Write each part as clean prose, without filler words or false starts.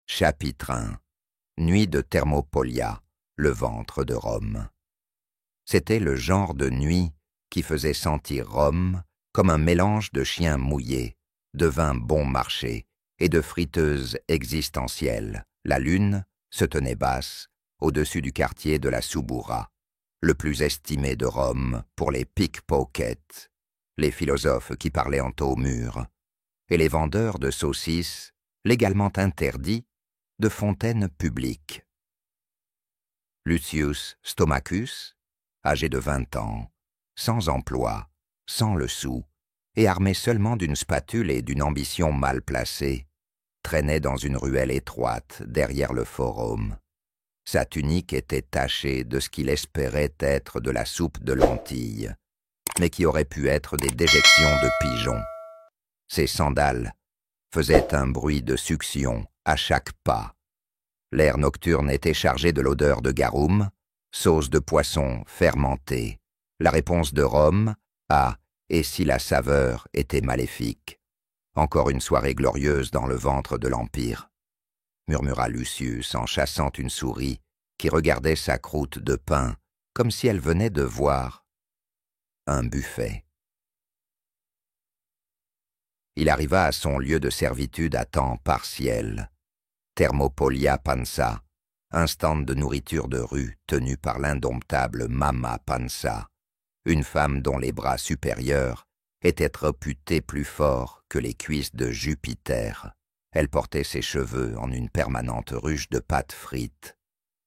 Chapitre 1. Nuit de Thermopolia, le ventre de Rome. C'était le genre de nuit qui faisait sentir Rome comme un mélange de chiens mouillés, de vin bon marché et de friteuses existentielles. La lune se tenait basse au-dessus du quartier de la Suburra, le plus estimé de Rome pour les pickpockets, les philosophes qui parlaient en taux mûrs, et les vendeurs de saucisses légalement interdits de fontaines publiques. Lucius Stomachus, âgé de 20 ans, sans emploi, sans le sou, et armé seulement d'une spatule et d'une ambition mal placée, traînait dans une ruelle étroite derrière le forum. Sa tunique était tachée de ce qu'il espérait être de la soupe de lentilles, mais qui aurait pu être des déjections de pigeons. Ses sandales faisaient un bruit de succion à chaque pas. L'air nocturne était chargé de l'odeur de garum, sauce de poisson fermentée, la réponse de Rome à « et si la saveur était maléfique ?» Encore une soirée glorieuse dans le ventre de l'Empire, murmura Lucius en chassant une souris qui regardait sa croûte de pain comme si elle venait de voir un buffet. Il arriva à son lieu de servitude à temps partiel, Thermopolia Pansa, un stand de nourriture de rue tenu par l'indomptable Mama Pansa, une femme dont les bras supérieurs étaient réputés plus forts que les cuisses de Jupiter. Elle portait ses cheveux en une permanente ruche de pâte frite,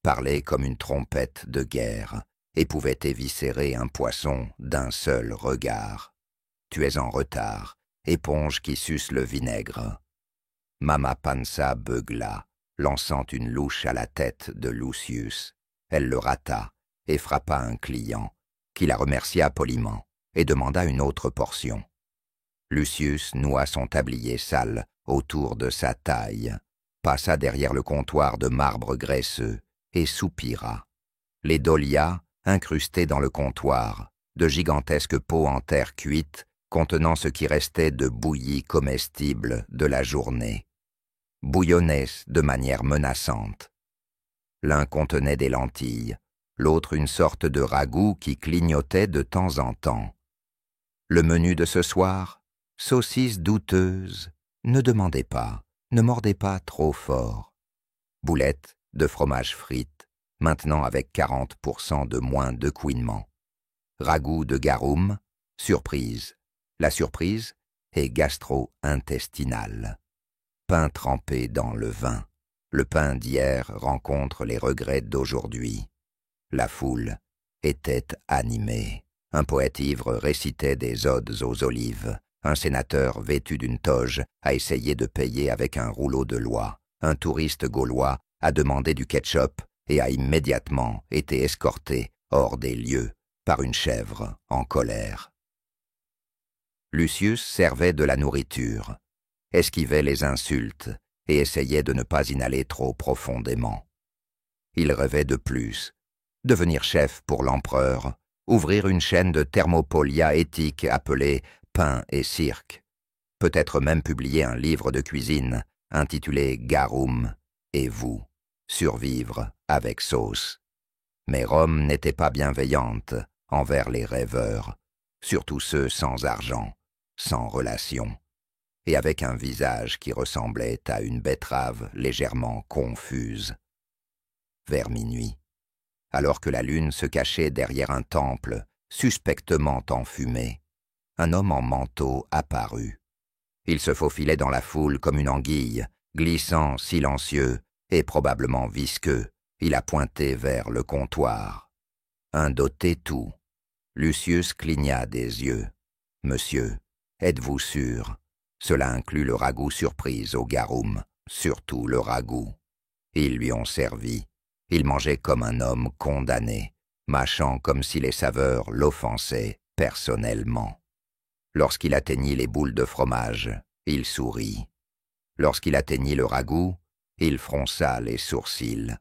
parlait comme une trompette de guerre et pouvait éviscérer un poisson d'un seul regard. « Tu es en retard, éponge qui suce le vinaigre. » Mama Pansa beugla, lançant une louche à la tête de Lucius. Elle le rata et frappa un client, qui la remercia poliment et demanda une autre portion. Lucius noua son tablier sale autour de sa taille, passa derrière le comptoir de marbre graisseux et soupira. Les dolias incrustés dans le comptoir, de gigantesques pots en terre cuite contenant ce qui restait de bouillie comestible de la journée, bouillonnaient de manière menaçante. L'un contenait des lentilles, l'autre une sorte de ragoût qui clignotait de temps en temps. Le menu de ce soir, saucisses douteuses, ne demandez pas, ne mordez pas trop fort. Boulettes de fromage frites, maintenant avec 40% de moins de couinement. Ragoût de garum, surprise. La surprise est gastro-intestinale. Pain trempé dans le vin. Le pain d'hier rencontre les regrets d'aujourd'hui. La foule était animée. Un poète ivre récitait des odes aux olives. Un sénateur vêtu d'une toge a essayé de payer avec un rouleau de loi. Un touriste gaulois a demandé du ketchup et a immédiatement été escorté hors des lieux par une chèvre en colère. Lucius servait de la nourriture, esquivait les insultes et essayait de ne pas inhaler trop profondément. Il rêvait de plus, devenir chef pour l'empereur, ouvrir une chaîne de Thermopolia éthique appelée Pain et Cirque, peut-être même publier un livre de cuisine intitulé Garum et vous, survivre avec sauce. Mais Rome n'était pas bienveillante envers les rêveurs, surtout ceux sans argent, sans relation, et avec un visage qui ressemblait à une betterave légèrement confuse. Vers minuit, alors que la lune se cachait derrière un temple suspectement enfumé, un homme en manteau apparut. Il se faufilait dans la foule comme une anguille, glissant, silencieux et probablement visqueux. Il a pointé vers le comptoir. Un doté tout. Lucius cligna des yeux. « Monsieur, êtes-vous sûr ? Cela inclut le ragoût surprise au garum, surtout le ragoût. » Ils lui ont servi. Il mangeait comme un homme condamné, mâchant comme si les saveurs l'offensaient personnellement. Lorsqu'il atteignit les boules de fromage, il sourit. Lorsqu'il atteignit le ragoût, il fronça les sourcils.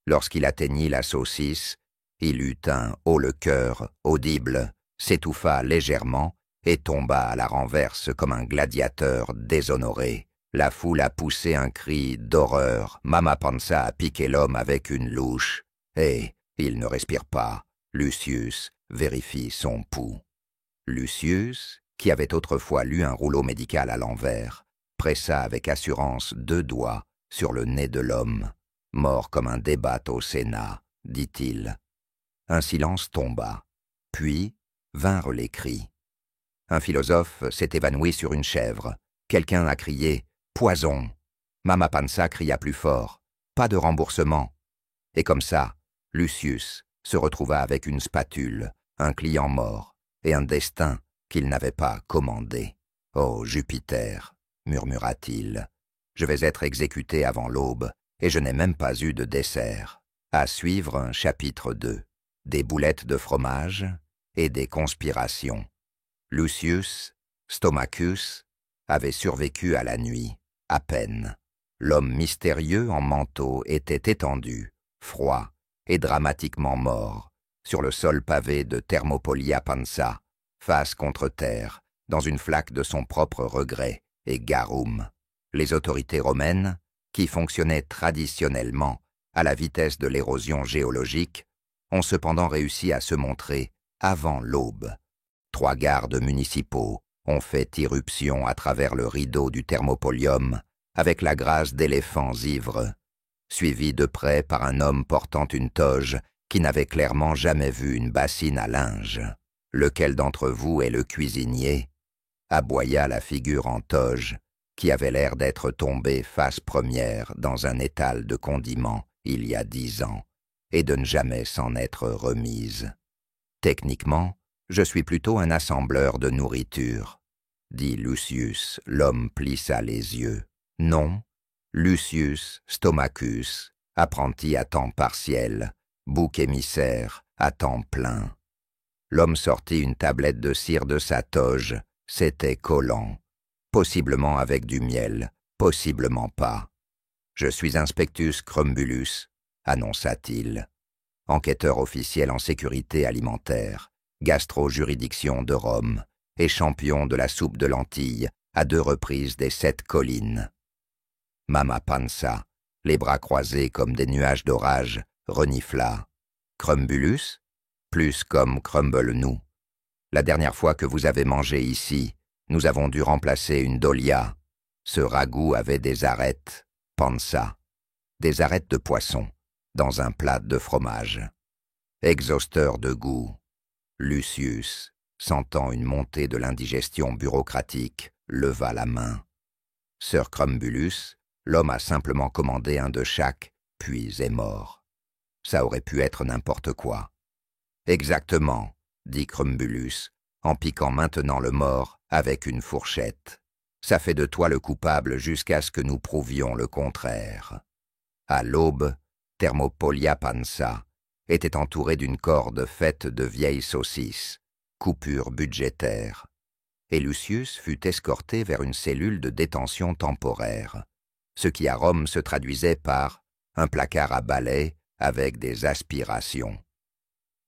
Lorsqu'il atteignit la saucisse, il eut un haut-le-cœur audible, s'étouffa légèrement et tomba à la renverse comme un gladiateur déshonoré, La foule a poussé un cri d'horreur. Mama Panza a piqué l'homme avec une louche. Et il ne respire pas. Lucius vérifie son pouls. Lucius, qui avait autrefois lu un rouleau médical à l'envers, pressa avec assurance 2 doigts sur le nez de l'homme. Mort comme un débat au Sénat, dit-il. Un silence tomba. Puis vinrent les cris. Un philosophe s'est évanoui sur une chèvre. Quelqu'un a crié « Poison !» Mama Panza cria plus fort « Pas de remboursement !» Et comme ça, Lucius se retrouva avec une spatule, un client mort et un destin qu'il n'avait pas commandé. « Oh, Jupiter !» murmura-t-il. « Je vais être exécuté avant l'aube et je n'ai même pas eu de dessert. » À suivre, chapitre 2. Des boulettes de fromage et des conspirations. Lucius Stomachus avait survécu à la nuit, à peine. L'homme mystérieux en manteau était étendu, froid et dramatiquement mort, sur le sol pavé de Thermopolia Pansa, face contre terre, dans une flaque de son propre regret et garum. Les autorités romaines, qui fonctionnaient traditionnellement à la vitesse de l'érosion géologique, ont cependant réussi à se montrer avant l'aube. 3 gardes municipaux ont fait irruption à travers le rideau du Thermopolium avec la grâce d'éléphants ivres, suivis de près par un homme portant une toge qui n'avait clairement jamais vu une bassine à linge. « Lequel d'entre vous est le cuisinier ?» aboya la figure en toge, qui avait l'air d'être tombée face première dans un étal de condiments il y a 10 ans, et de ne jamais s'en être remise. « Techniquement, je suis plutôt un assembleur de nourriture, » dit Lucius. L'homme plissa les yeux. « Non, Lucius Stomachus, apprenti à temps partiel, bouc émissaire à temps plein. » L'homme sortit une tablette de cire de sa toge. C'était collant. Possiblement avec du miel, possiblement pas. « Je suis Inspectus Crumbulus, » annonça-t-il. Enquêteur officiel en sécurité alimentaire, gastro-juridiction de Rome et champion de la soupe de lentilles à 2 reprises des 7 collines. Mama Panza, les bras croisés comme des nuages d'orage, renifla. « Crumbulus ? Plus comme crumble-nous. La dernière fois que vous avez mangé ici, nous avons dû remplacer une dolia. Ce ragoût avait des arêtes, pansa, des arêtes de poisson, dans un plat de fromage. Exhausteur de goût. » Lucius, sentant une montée de l'indigestion bureaucratique, leva la main. « Sir Crumbulus, l'homme a simplement commandé un de chaque, puis est mort. Ça aurait pu être n'importe quoi. »« Exactement, » dit Crumbulus, en piquant maintenant le mort avec une fourchette. « Ça fait de toi le coupable jusqu'à ce que nous prouvions le contraire. » À l'aube, Thermopolia Pansa était entouré d'une corde faite de vieilles saucisses, coupure budgétaire, et Lucius fut escorté vers une cellule de détention temporaire, ce qui à Rome se traduisait par un placard à balai avec des aspirations.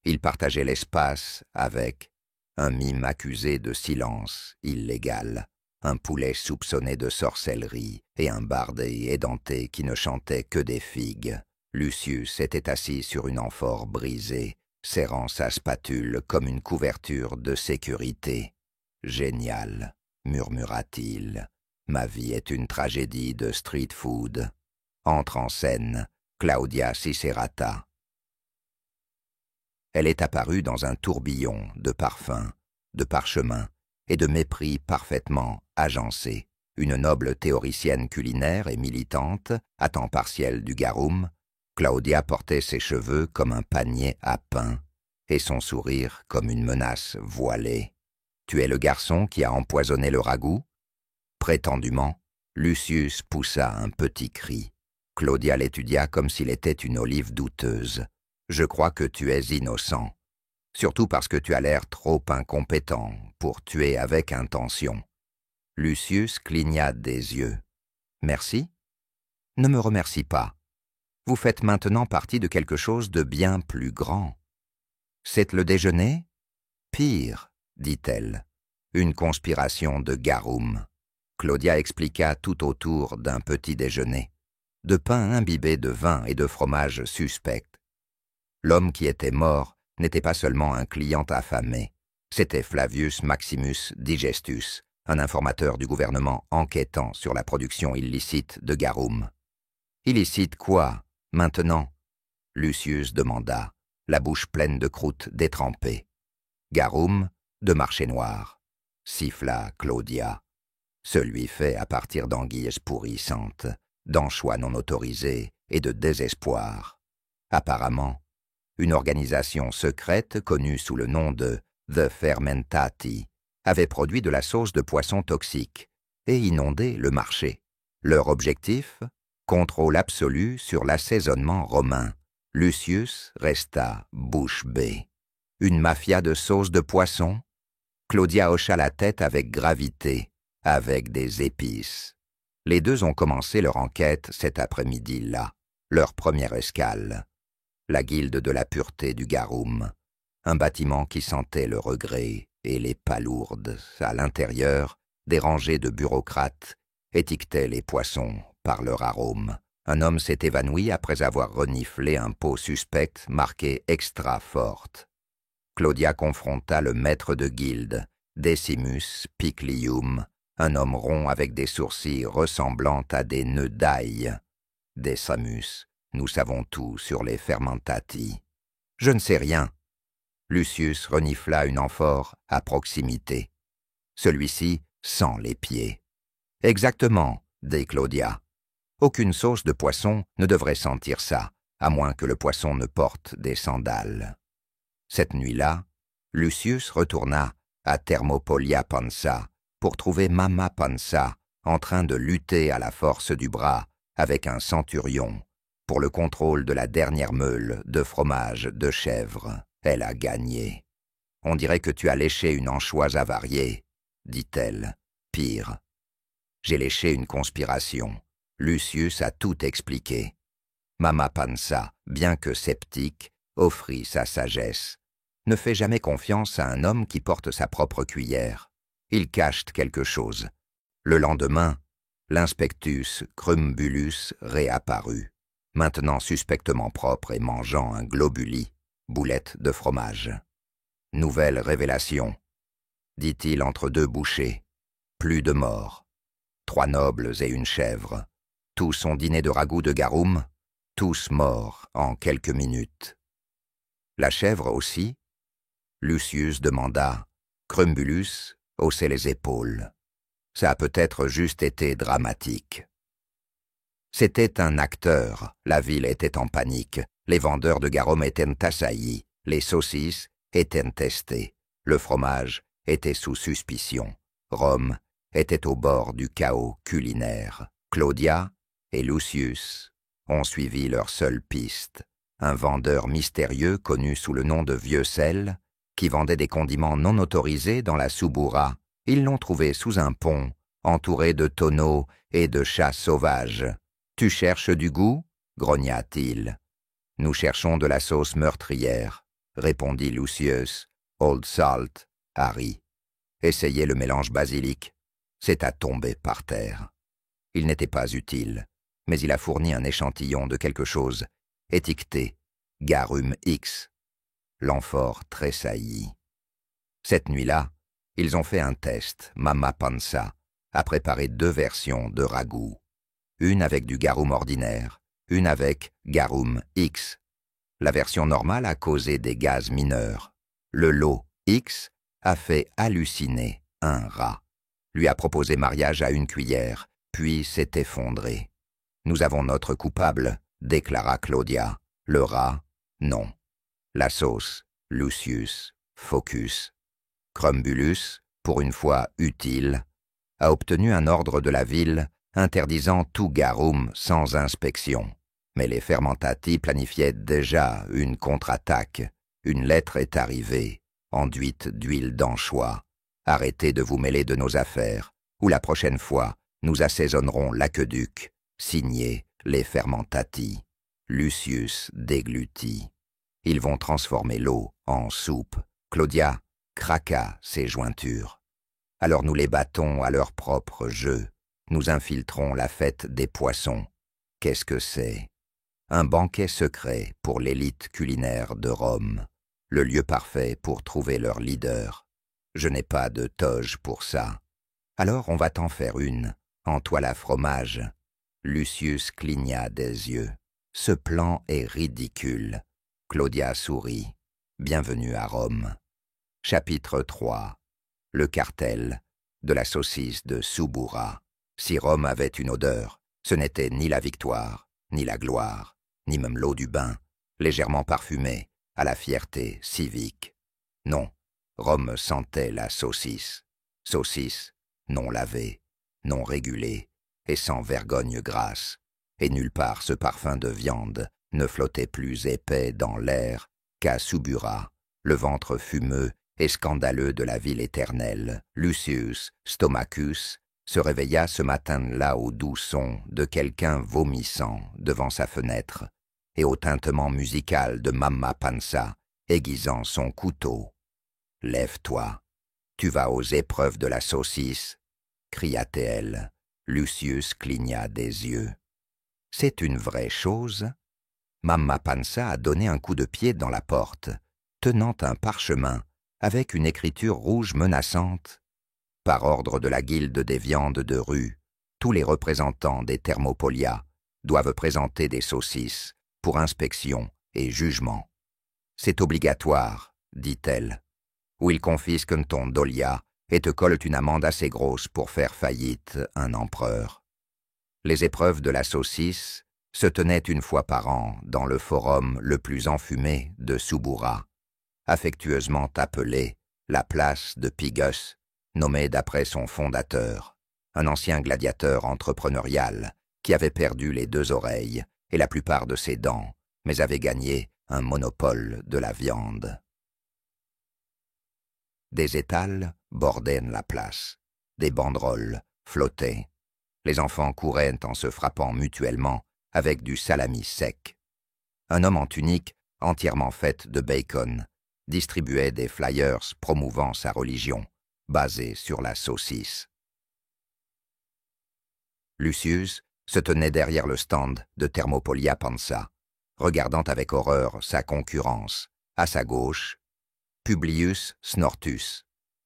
Il partageait l'espace avec un mime accusé de silence illégal, un poulet soupçonné de sorcellerie et un bardé édenté qui ne chantait que des figues. Lucius était assis sur une amphore brisée, serrant sa spatule comme une couverture de sécurité. « Génial, » murmura-t-il. « Ma vie est une tragédie de street food. » Entre en scène Claudia Cicerata. Elle est apparue dans un tourbillon de parfums, de parchemins et de mépris parfaitement agencés. Une noble théoricienne culinaire et militante, à temps partiel du garum, Claudia portait ses cheveux comme un panier à pain et son sourire comme une menace voilée. « Tu es le garçon qui a empoisonné le ragoût ?» Prétendument, Lucius poussa un petit cri. Claudia l'étudia comme s'il était une olive douteuse. « Je crois que tu es innocent, surtout parce que tu as l'air trop incompétent pour tuer avec intention. » Lucius cligna des yeux. « Merci ? Ne me remercie pas. Vous faites maintenant partie de quelque chose de bien plus grand. »« C'est le déjeuner ? » ?»« Pire, dit-elle, une conspiration de garum. » Claudia expliqua tout autour d'un petit déjeuner, de pain imbibé de vin et de fromage suspect. L'homme qui était mort n'était pas seulement un client affamé, c'était Flavius Maximus Digestus, un informateur du gouvernement enquêtant sur la production illicite de garum. Illicite quoi, maintenant? Lucius demanda, la bouche pleine de croûte détrempée. Garum, de marché noir, siffla Claudia. Celui fait à partir d'anguilles pourrissantes, d'anchois non autorisés et de désespoir. Apparemment, une organisation secrète connue sous le nom de The Fermentati avait produit de la sauce de poisson toxique et inondé le marché. Leur objectif? Contrôle absolu sur l'assaisonnement romain. Lucius resta bouche bée. Une mafia de sauce de poisson? Claudia hocha la tête avec gravité, avec des épices. Les deux ont commencé leur enquête cet après-midi-là, leur première escale. La guilde de la pureté du garum, un bâtiment qui sentait le regret et les palourdes. À l'intérieur, des rangées de bureaucrates étiquetaient les poissons par leur arôme. Un homme s'est évanoui après avoir reniflé un pot suspect marqué « extra forte ». Claudia confronta le maître de guilde, Decimus Piclium, un homme rond avec des sourcils ressemblant à des nœuds d'ail. Decimus, nous savons tout sur les fermentati. Je ne sais rien. Lucius renifla une amphore à proximité. Celui-ci sent les pieds. Exactement, dit Claudia. Aucune sauce de poisson ne devrait sentir ça, à moins que le poisson ne porte des sandales. Cette nuit-là, Lucius retourna à Thermopolia Pansa pour trouver Mama Pansa en train de lutter à la force du bras avec un centurion pour le contrôle de la dernière meule de fromage de chèvre. Elle a gagné. On dirait que tu as léché une anchoise avariée, dit-elle. Pire. J'ai léché une conspiration. Lucius a tout expliqué. Mama Pansa, bien que sceptique, offrit sa sagesse. Ne fais jamais confiance à un homme qui porte sa propre cuillère. Il cache quelque chose. Le lendemain, l'inspectus Crumbulus réapparut, maintenant suspectement propre et mangeant un globuli, boulette de fromage. Nouvelle révélation, dit-il entre deux bouchées. Plus de morts. 3 nobles et une chèvre. Tous ont dîné de ragoût de garum, tous morts en quelques minutes. La chèvre aussi? Lucius demanda. Crumbulus haussait les épaules. Ça a peut-être juste été dramatique. C'était un acteur, la ville était en panique, les vendeurs de garum étaient assaillis, les saucisses étaient testées, le fromage était sous suspicion, Rome était au bord du chaos culinaire. Claudia et Lucius ont suivi leur seule piste, un vendeur mystérieux connu sous le nom de Vieux Sel, qui vendait des condiments non autorisés dans la Suburra. Ils l'ont trouvé sous un pont, entouré de tonneaux et de chats sauvages. « Tu cherches du goût ?» grogna-t-il. « Nous cherchons de la sauce meurtrière », répondit Lucius. « Old Salt, Harry. Essayez le mélange basilic. C'est à tomber par terre. » Il n'était pas utile, mais il a fourni un échantillon de quelque chose, étiqueté « Garum X ». L'amphore tressaillit. Cette nuit-là, ils ont fait un test, Mama Pansa, a préparé 2 versions de ragoût. Une avec du garum ordinaire, une avec garum X. La version normale a causé des gaz mineurs. Le lot X a fait halluciner un rat. Lui a proposé mariage à une cuillère, puis s'est effondré. « Nous avons notre coupable », déclara Claudia. Le rat, non. La sauce, Lucius, focus. Crumbulus, pour une fois utile, a obtenu un ordre de la ville interdisant tout garum sans inspection. Mais les fermentati planifiaient déjà une contre-attaque. Une lettre est arrivée, enduite d'huile d'anchois. Arrêtez de vous mêler de nos affaires, ou la prochaine fois, nous assaisonnerons l'aqueduc. Signé les fermentati. Lucius déglutit. Ils vont transformer l'eau en soupe. Claudia craqua ses jointures. Alors nous les battons à leur propre jeu. Nous infiltrons la fête des poissons. Qu'est-ce que c'est? Un banquet secret pour l'élite culinaire de Rome. Le lieu parfait pour trouver leur leader. Je n'ai pas de toge pour ça. Alors on va t'en faire une, en toile à fromage. Lucius cligna des yeux. Ce plan est ridicule. Claudia sourit. Bienvenue à Rome. Chapitre 3. Le cartel de la saucisse de Subura. Si Rome avait une odeur, ce n'était ni la victoire, ni la gloire, ni même l'eau du bain, légèrement parfumée, à la fierté civique. Non, Rome sentait la saucisse. Saucisse non lavée, non régulée, et sans vergogne grasse. Et nulle part ce parfum de viande ne flottait plus épais dans l'air qu'à Subura, le ventre fumeux et scandaleux de la ville éternelle. Lucius Stomachus se réveilla ce matin-là au doux son de quelqu'un vomissant devant sa fenêtre et au tintement musical de Mamma Pansa aiguisant son couteau. « Lève-toi, tu vas aux épreuves de la saucisse » cria-t-elle. Lucius cligna des yeux. « C'est une vraie chose ?» Mamma Pansa a donné un coup de pied dans la porte, tenant un parchemin avec une écriture rouge menaçante. Par ordre de la guilde des viandes de rue, tous les représentants des Thermopolia doivent présenter des saucisses pour inspection et jugement. C'est obligatoire, dit-elle, ou ils confisquent ton dolia et te collent une amende assez grosse pour faire faillite un empereur. Les épreuves de la saucisse se tenaient une fois par an dans le forum le plus enfumé de Subura, affectueusement appelé la place de Pigus, nommée d'après son fondateur, un ancien gladiateur entrepreneurial qui avait perdu les 2 oreilles et la plupart de ses dents, mais avait gagné un monopole de la viande. Des étals bordaient la place, des banderoles flottaient. Les enfants couraient en se frappant mutuellement avec du salami sec. Un homme en tunique, entièrement faite de bacon, distribuait des flyers promouvant sa religion, basée sur la saucisse. Lucius se tenait derrière le stand de Thermopolia Pansa, regardant avec horreur sa concurrence. À sa gauche, Publius Snortus,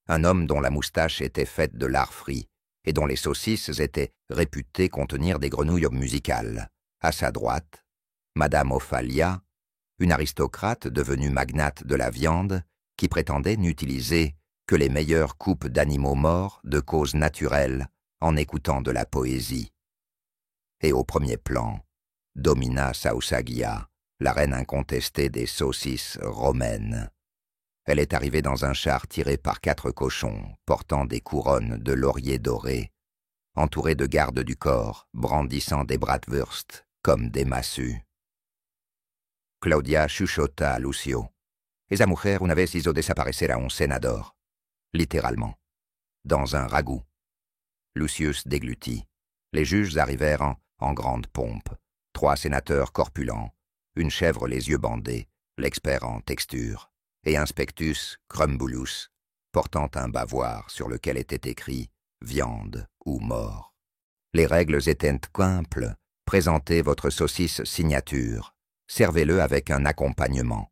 un homme dont la moustache était faite de lard frit et dont les saucisses étaient réputées contenir des grenouilles musicales. À sa droite, Madame Ophalia, une aristocrate devenue magnate de la viande qui prétendait n'utiliser que les meilleures coupes d'animaux morts de cause naturelle en écoutant de la poésie. Et au premier plan, Domina Sausagia, la reine incontestée des saucisses romaines. Elle est arrivée dans un char tiré par 4 cochons, portant des couronnes de laurier doré, entourée de gardes du corps, brandissant des bratwurst comme des massues. Claudia chuchota à Lucio. Esa mujer una vez hizo desaparecer a un senador. Littéralement. Dans un ragoût. Lucius déglutit. Les juges arrivèrent en grande pompe. 3 sénateurs corpulents, une chèvre les yeux bandés, l'expert en texture, et Inspectus Crumbulus, portant un bavoir sur lequel était écrit « viande » ou « mort ». Les règles étaient simples. Présentez votre saucisse signature. Servez-le avec un accompagnement.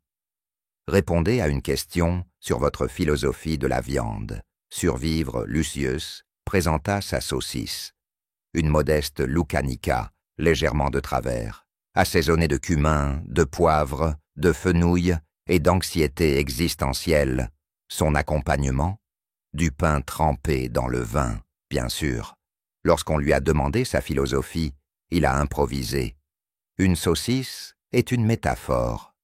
Répondez à une question sur votre philosophie de la viande. Survivre, Lucius présenta sa saucisse. Une modeste lucanica, légèrement de travers, assaisonnée de cumin, de poivre, de fenouil et d'anxiété existentielle. Son accompagnement? Du pain trempé dans le vin, bien sûr. Lorsqu'on lui a demandé sa philosophie, il a improvisé. Une saucisse est une métaphore.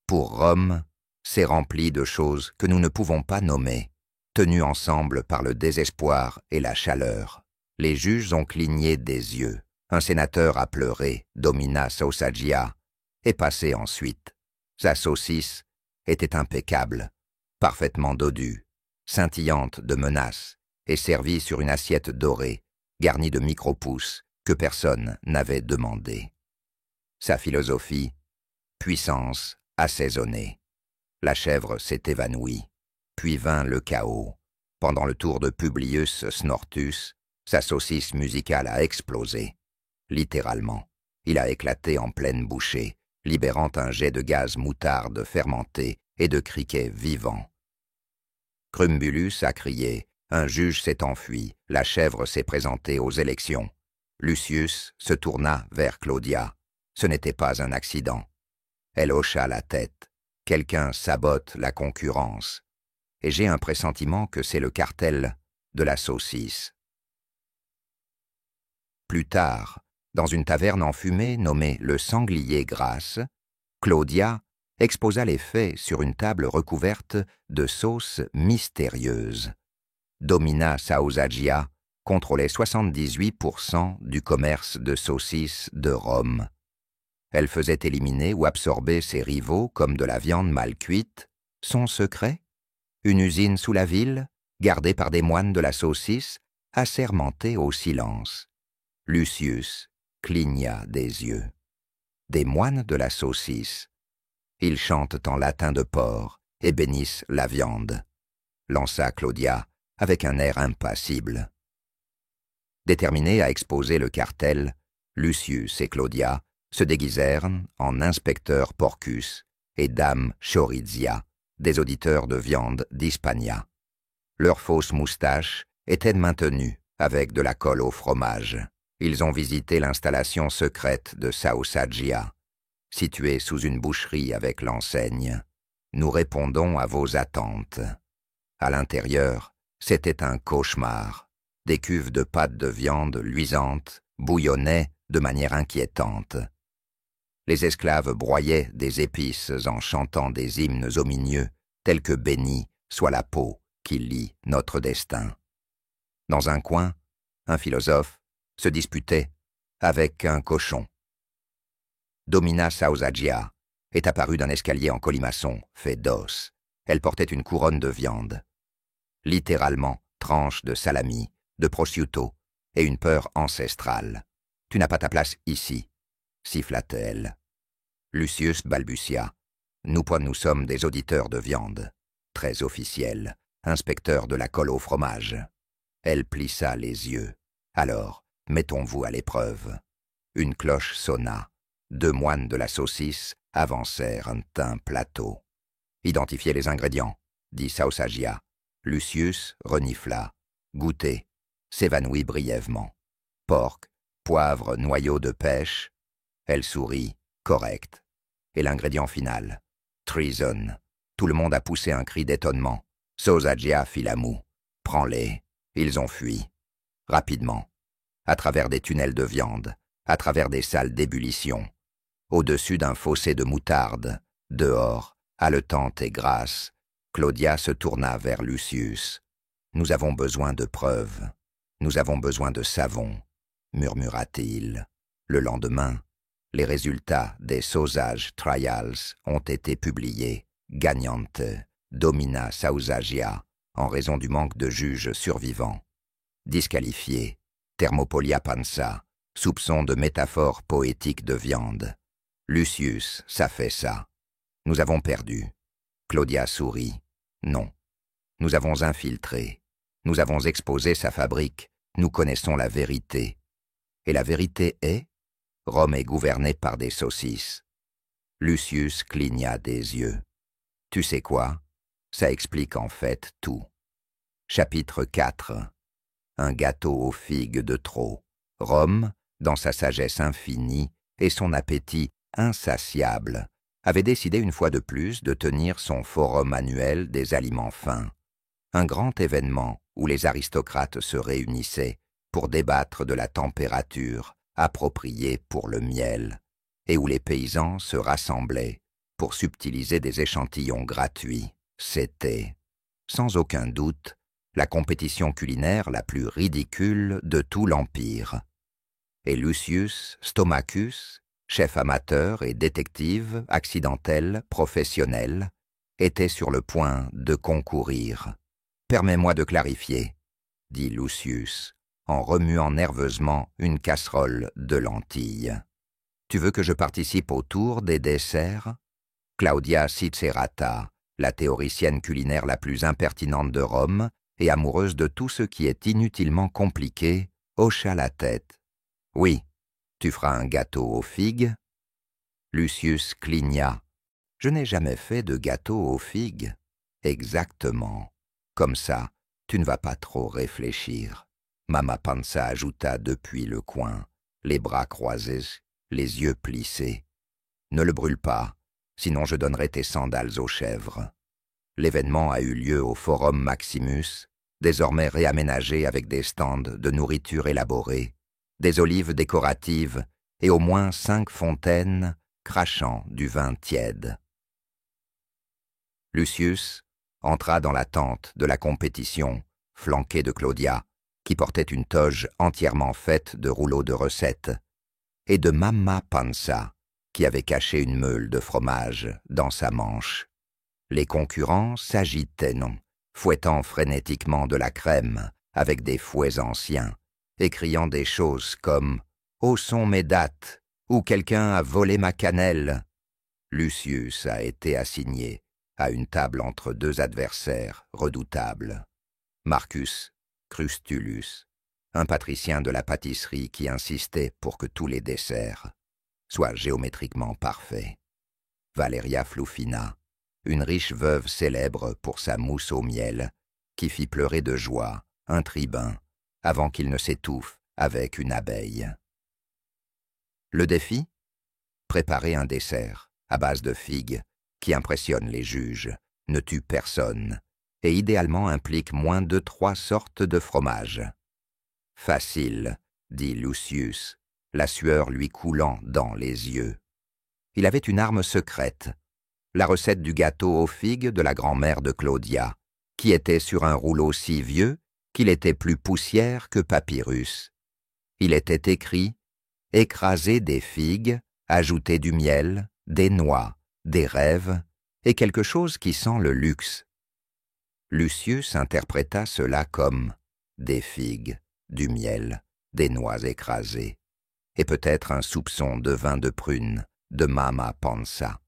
Pour Rome, c'est rempli de choses que nous ne pouvons pas nommer, tenues ensemble par le désespoir et la chaleur. Les juges ont cligné des yeux. Un sénateur a pleuré, Domina Sausagia, et passé ensuite. Sa saucisse était impeccable, parfaitement dodue, scintillante de menaces, et servie sur une assiette dorée, garnie de micro-pousses que personne n'avait demandé. Sa philosophie, puissance assaisonnée. La chèvre s'est évanouie, puis vint le chaos. Pendant le tour de Publius Snortus, sa saucisse musicale a explosé. Littéralement, il a éclaté en pleine bouchée, libérant un jet de gaz moutarde fermenté et de criquets vivants. Crumbulus a crié « Un juge s'est enfui, la chèvre s'est présentée aux élections ». Lucius se tourna vers Claudia. Ce n'était pas un accident. Elle hocha la tête. Quelqu'un sabote la concurrence. Et j'ai un pressentiment que c'est le cartel de la saucisse. Plus tard, dans une taverne enfumée nommée le Sanglier Grasse, Claudia exposa les faits sur une table recouverte de sauces mystérieuses. Domina Sausagia contrôlait 78% du commerce de saucisses de Rome. Elle faisait éliminer ou absorber ses rivaux comme de la viande mal cuite. Son secret? Une usine sous la ville, gardée par des moines de la saucisse, assermentés au silence. Lucius cligna des yeux. Des moines de la saucisse. Ils chantent en latin de porc et bénissent la viande, lança Claudia avec un air impassible. Déterminés à exposer le cartel, Lucius et Claudia se déguisèrent en inspecteur Porcus et dame Chorizia, des auditeurs de viande d'Hispania. Leurs fausses moustaches étaient maintenues avec de la colle au fromage. Ils ont visité l'installation secrète de Sausagia, située sous une boucherie avec l'enseigne. Nous répondons à vos attentes. À l'intérieur, c'était un cauchemar. Des cuves de pâtes de viande luisantes bouillonnaient de manière inquiétante. Les esclaves broyaient des épices en chantant des hymnes omineux, tels que « Bénie soit la peau qui lie notre destin ». Dans un coin, un philosophe se disputait avec un cochon. Domina Sausagia est apparue d'un escalier en colimaçon fait d'os. Elle portait une couronne de viande. Littéralement, tranche de salami, de prosciutto et une peur ancestrale. « Tu n'as pas ta place ici », siffla-t-elle. Lucius balbutia. « Nous sommes des auditeurs de viande, très officiels, inspecteurs de la colle au fromage. » Elle plissa les yeux. « Alors, mettons-vous à l'épreuve. » Une cloche sonna. 2 moines de la saucisse avancèrent un plateau. « Identifiez les ingrédients, » dit Sausagia. Lucius renifla. Goûter. S'évanouit brièvement. Porc, poivre, noyau de pêche. Elle sourit. Correct. Et l'ingrédient final. Treason. Tout le monde a poussé un cri d'étonnement. Sausagia fit la moue. Prends-les. Ils ont fui. Rapidement. À travers des tunnels de viande. À travers des salles d'ébullition. Au-dessus d'un fossé de moutarde. Dehors, haletante et grasse, Claudia se tourna vers Lucius. « Nous avons besoin de preuves. Nous avons besoin de savon, » murmura-t-il. Le lendemain, les résultats des Sausage Trials ont été publiés. Gagnante, Domina Sausagia, en raison du manque de juges survivants. Disqualifié, Thermopolia Pansa, soupçon de métaphore poétique de viande. Lucius s'affaissa. Nous avons perdu. Claudia sourit. Non. Nous avons infiltré. Nous avons exposé sa fabrique. Nous connaissons la vérité. Et la vérité est, Rome est gouvernée par des saucisses. Lucius cligna des yeux. Tu sais quoi? Ça explique en fait tout. Chapitre 4. Un gâteau aux figues de trop. Rome, dans sa sagesse infinie et son appétit insatiable, avait décidé une fois de plus de tenir son forum annuel des aliments fins. Un grand événement où les aristocrates se réunissaient pour débattre de la température appropriée pour le miel et où les paysans se rassemblaient pour subtiliser des échantillons gratuits. C'était, sans aucun doute, la compétition culinaire la plus ridicule de tout l'Empire. Et Lucius Stomachus, chef amateur et détective accidentel professionnel, était sur le point de concourir. « Permets-moi de clarifier, » dit Lucius, en remuant nerveusement une casserole de lentilles. « Tu veux que je participe au tour des desserts ?» Claudia Cicerata, la théoricienne culinaire la plus impertinente de Rome, et amoureuse de tout ce qui est inutilement compliqué, hocha la tête. « Oui, tu feras un gâteau aux figues ?» Lucius cligna. « Je n'ai jamais fait de gâteau aux figues. »« Exactement. Comme ça, tu ne vas pas trop réfléchir. » Mama Panza ajouta depuis le coin, les bras croisés, les yeux plissés. « Ne le brûle pas, sinon je donnerai tes sandales aux chèvres. » L'événement a eu lieu au Forum Maximus, désormais réaménagé avec des stands de nourriture élaborée, des olives décoratives et au moins 5 fontaines crachant du vin tiède. Lucius entra dans la tente de la compétition, flanqué de Claudia, qui portait une toge entièrement faite de rouleaux de recettes, et de Mama Panza, qui avait caché une meule de fromage dans sa manche. Les concurrents s'agitaient, fouettant frénétiquement de la crème avec des fouets anciens, et criant des choses comme « Où sont mes dattes ?» ou « Quelqu'un a volé ma cannelle ?» Lucius a été assigné à une table entre 2 adversaires redoutables. Marcus Crustulus, un patricien de la pâtisserie qui insistait pour que tous les desserts soient géométriquement parfaits. Valeria Flufina, une riche veuve célèbre pour sa mousse au miel, qui fit pleurer de joie un tribun avant qu'il ne s'étouffe avec une abeille. Le défi ? Préparer un dessert à base de figues qui impressionne les juges, ne tue personne et idéalement implique moins de 3 sortes de fromage. « Facile », dit Lucius, la sueur lui coulant dans les yeux. Il avait une arme secrète, la recette du gâteau aux figues de la grand-mère de Claudia, qui était sur un rouleau si vieux qu'il était plus poussière que papyrus. Il était écrit « Écraser des figues, ajouter du miel, des noix, des rêves et quelque chose qui sent le luxe. » Lucius interpréta cela comme « des figues, du miel, des noix écrasées, et peut-être un soupçon de vin de prune de Mama Panza. »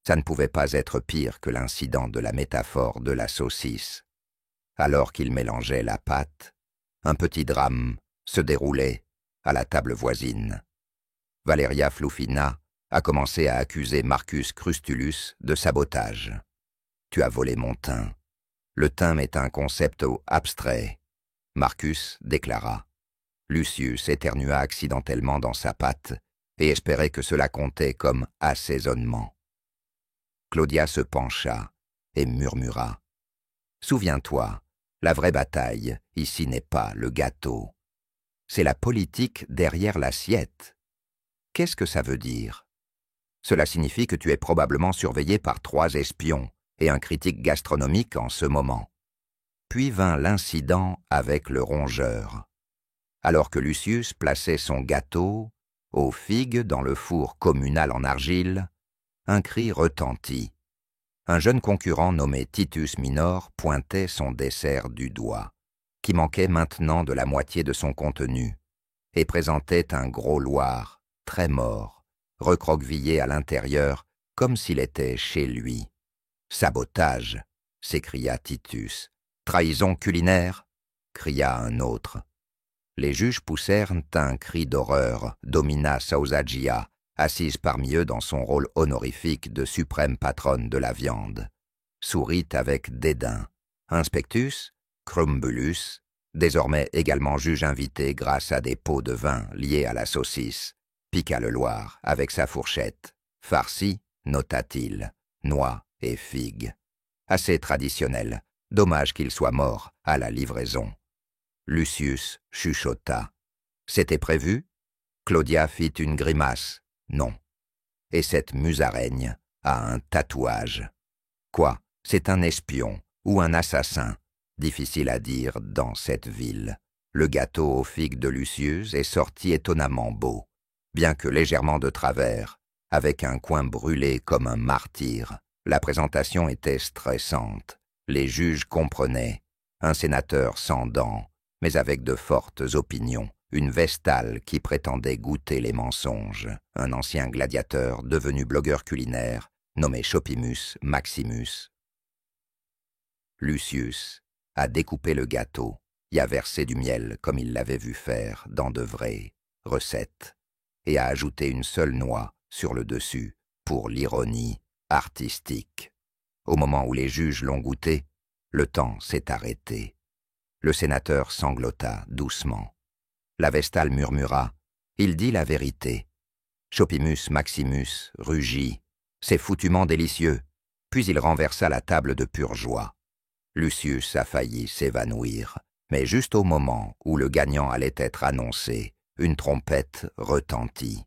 Ça ne pouvait pas être pire que l'incident de la métaphore de la saucisse. Alors qu'il mélangeait la pâte, un petit drame se déroulait à la table voisine. Valeria Flufina a commencé à accuser Marcus Crustulus de sabotage. « Tu as volé mon thym. Le thym est un concept abstrait. » Marcus déclara. Lucius éternua accidentellement dans sa pâte et espérait que cela comptait comme assaisonnement. Claudia se pencha et murmura. « Souviens-toi, la vraie bataille, ici n'est pas le gâteau. C'est la politique derrière l'assiette. Qu'est-ce que ça veut dire ? Cela signifie que tu es probablement surveillé par 3 espions et un critique gastronomique en ce moment. » Puis vint l'incident avec le rongeur. Alors que Lucius plaçait son gâteau aux figues dans le four communal en argile, un cri retentit. Un jeune concurrent nommé Titus Minor pointait son dessert du doigt, qui manquait maintenant de la moitié de son contenu, et présentait un gros loir, très mort, recroquevillé à l'intérieur comme s'il était chez lui. « Sabotage !» s'écria Titus. « Trahison culinaire !» cria un autre. Les juges poussèrent un cri d'horreur. Domina Sausagia, assise parmi eux dans son rôle honorifique de suprême patronne de la viande, sourit avec dédain. Inspectus Crumbulus, désormais également juge invité grâce à des pots de vin liés à la saucisse, piqua le Loir avec sa fourchette. Farci, nota-t-il, noix et figues. Assez traditionnel, dommage qu'il soit mort à la livraison. Lucius chuchota. C'était prévu ? Claudia fit une grimace. Non. Et cette musaraigne a un tatouage. Quoi, c'est un espion ou un assassin? Difficile à dire dans cette ville. Le gâteau aux figues de Lucius est sorti étonnamment beau, bien que légèrement de travers, avec un coin brûlé comme un martyr. La présentation était stressante. Les juges comprenaient. Un sénateur sans dents, mais avec de fortes opinions. Une vestale qui prétendait goûter les mensonges. Un ancien gladiateur devenu blogueur culinaire, nommé Chopimus Maximus. Lucius à découper le gâteau et à verser du miel comme il l'avait vu faire dans de vraies recettes, et à ajouter une seule noix sur le dessus pour l'ironie artistique. Au moment où les juges l'ont goûté, le temps s'est arrêté. Le sénateur sanglota doucement. La Vestale murmura « Il dit la vérité ». Chopimus Maximus rugit « C'est foutument délicieux ». Puis il renversa la table de pure joie. Lucius a failli s'évanouir, mais juste au moment où le gagnant allait être annoncé, une trompette retentit.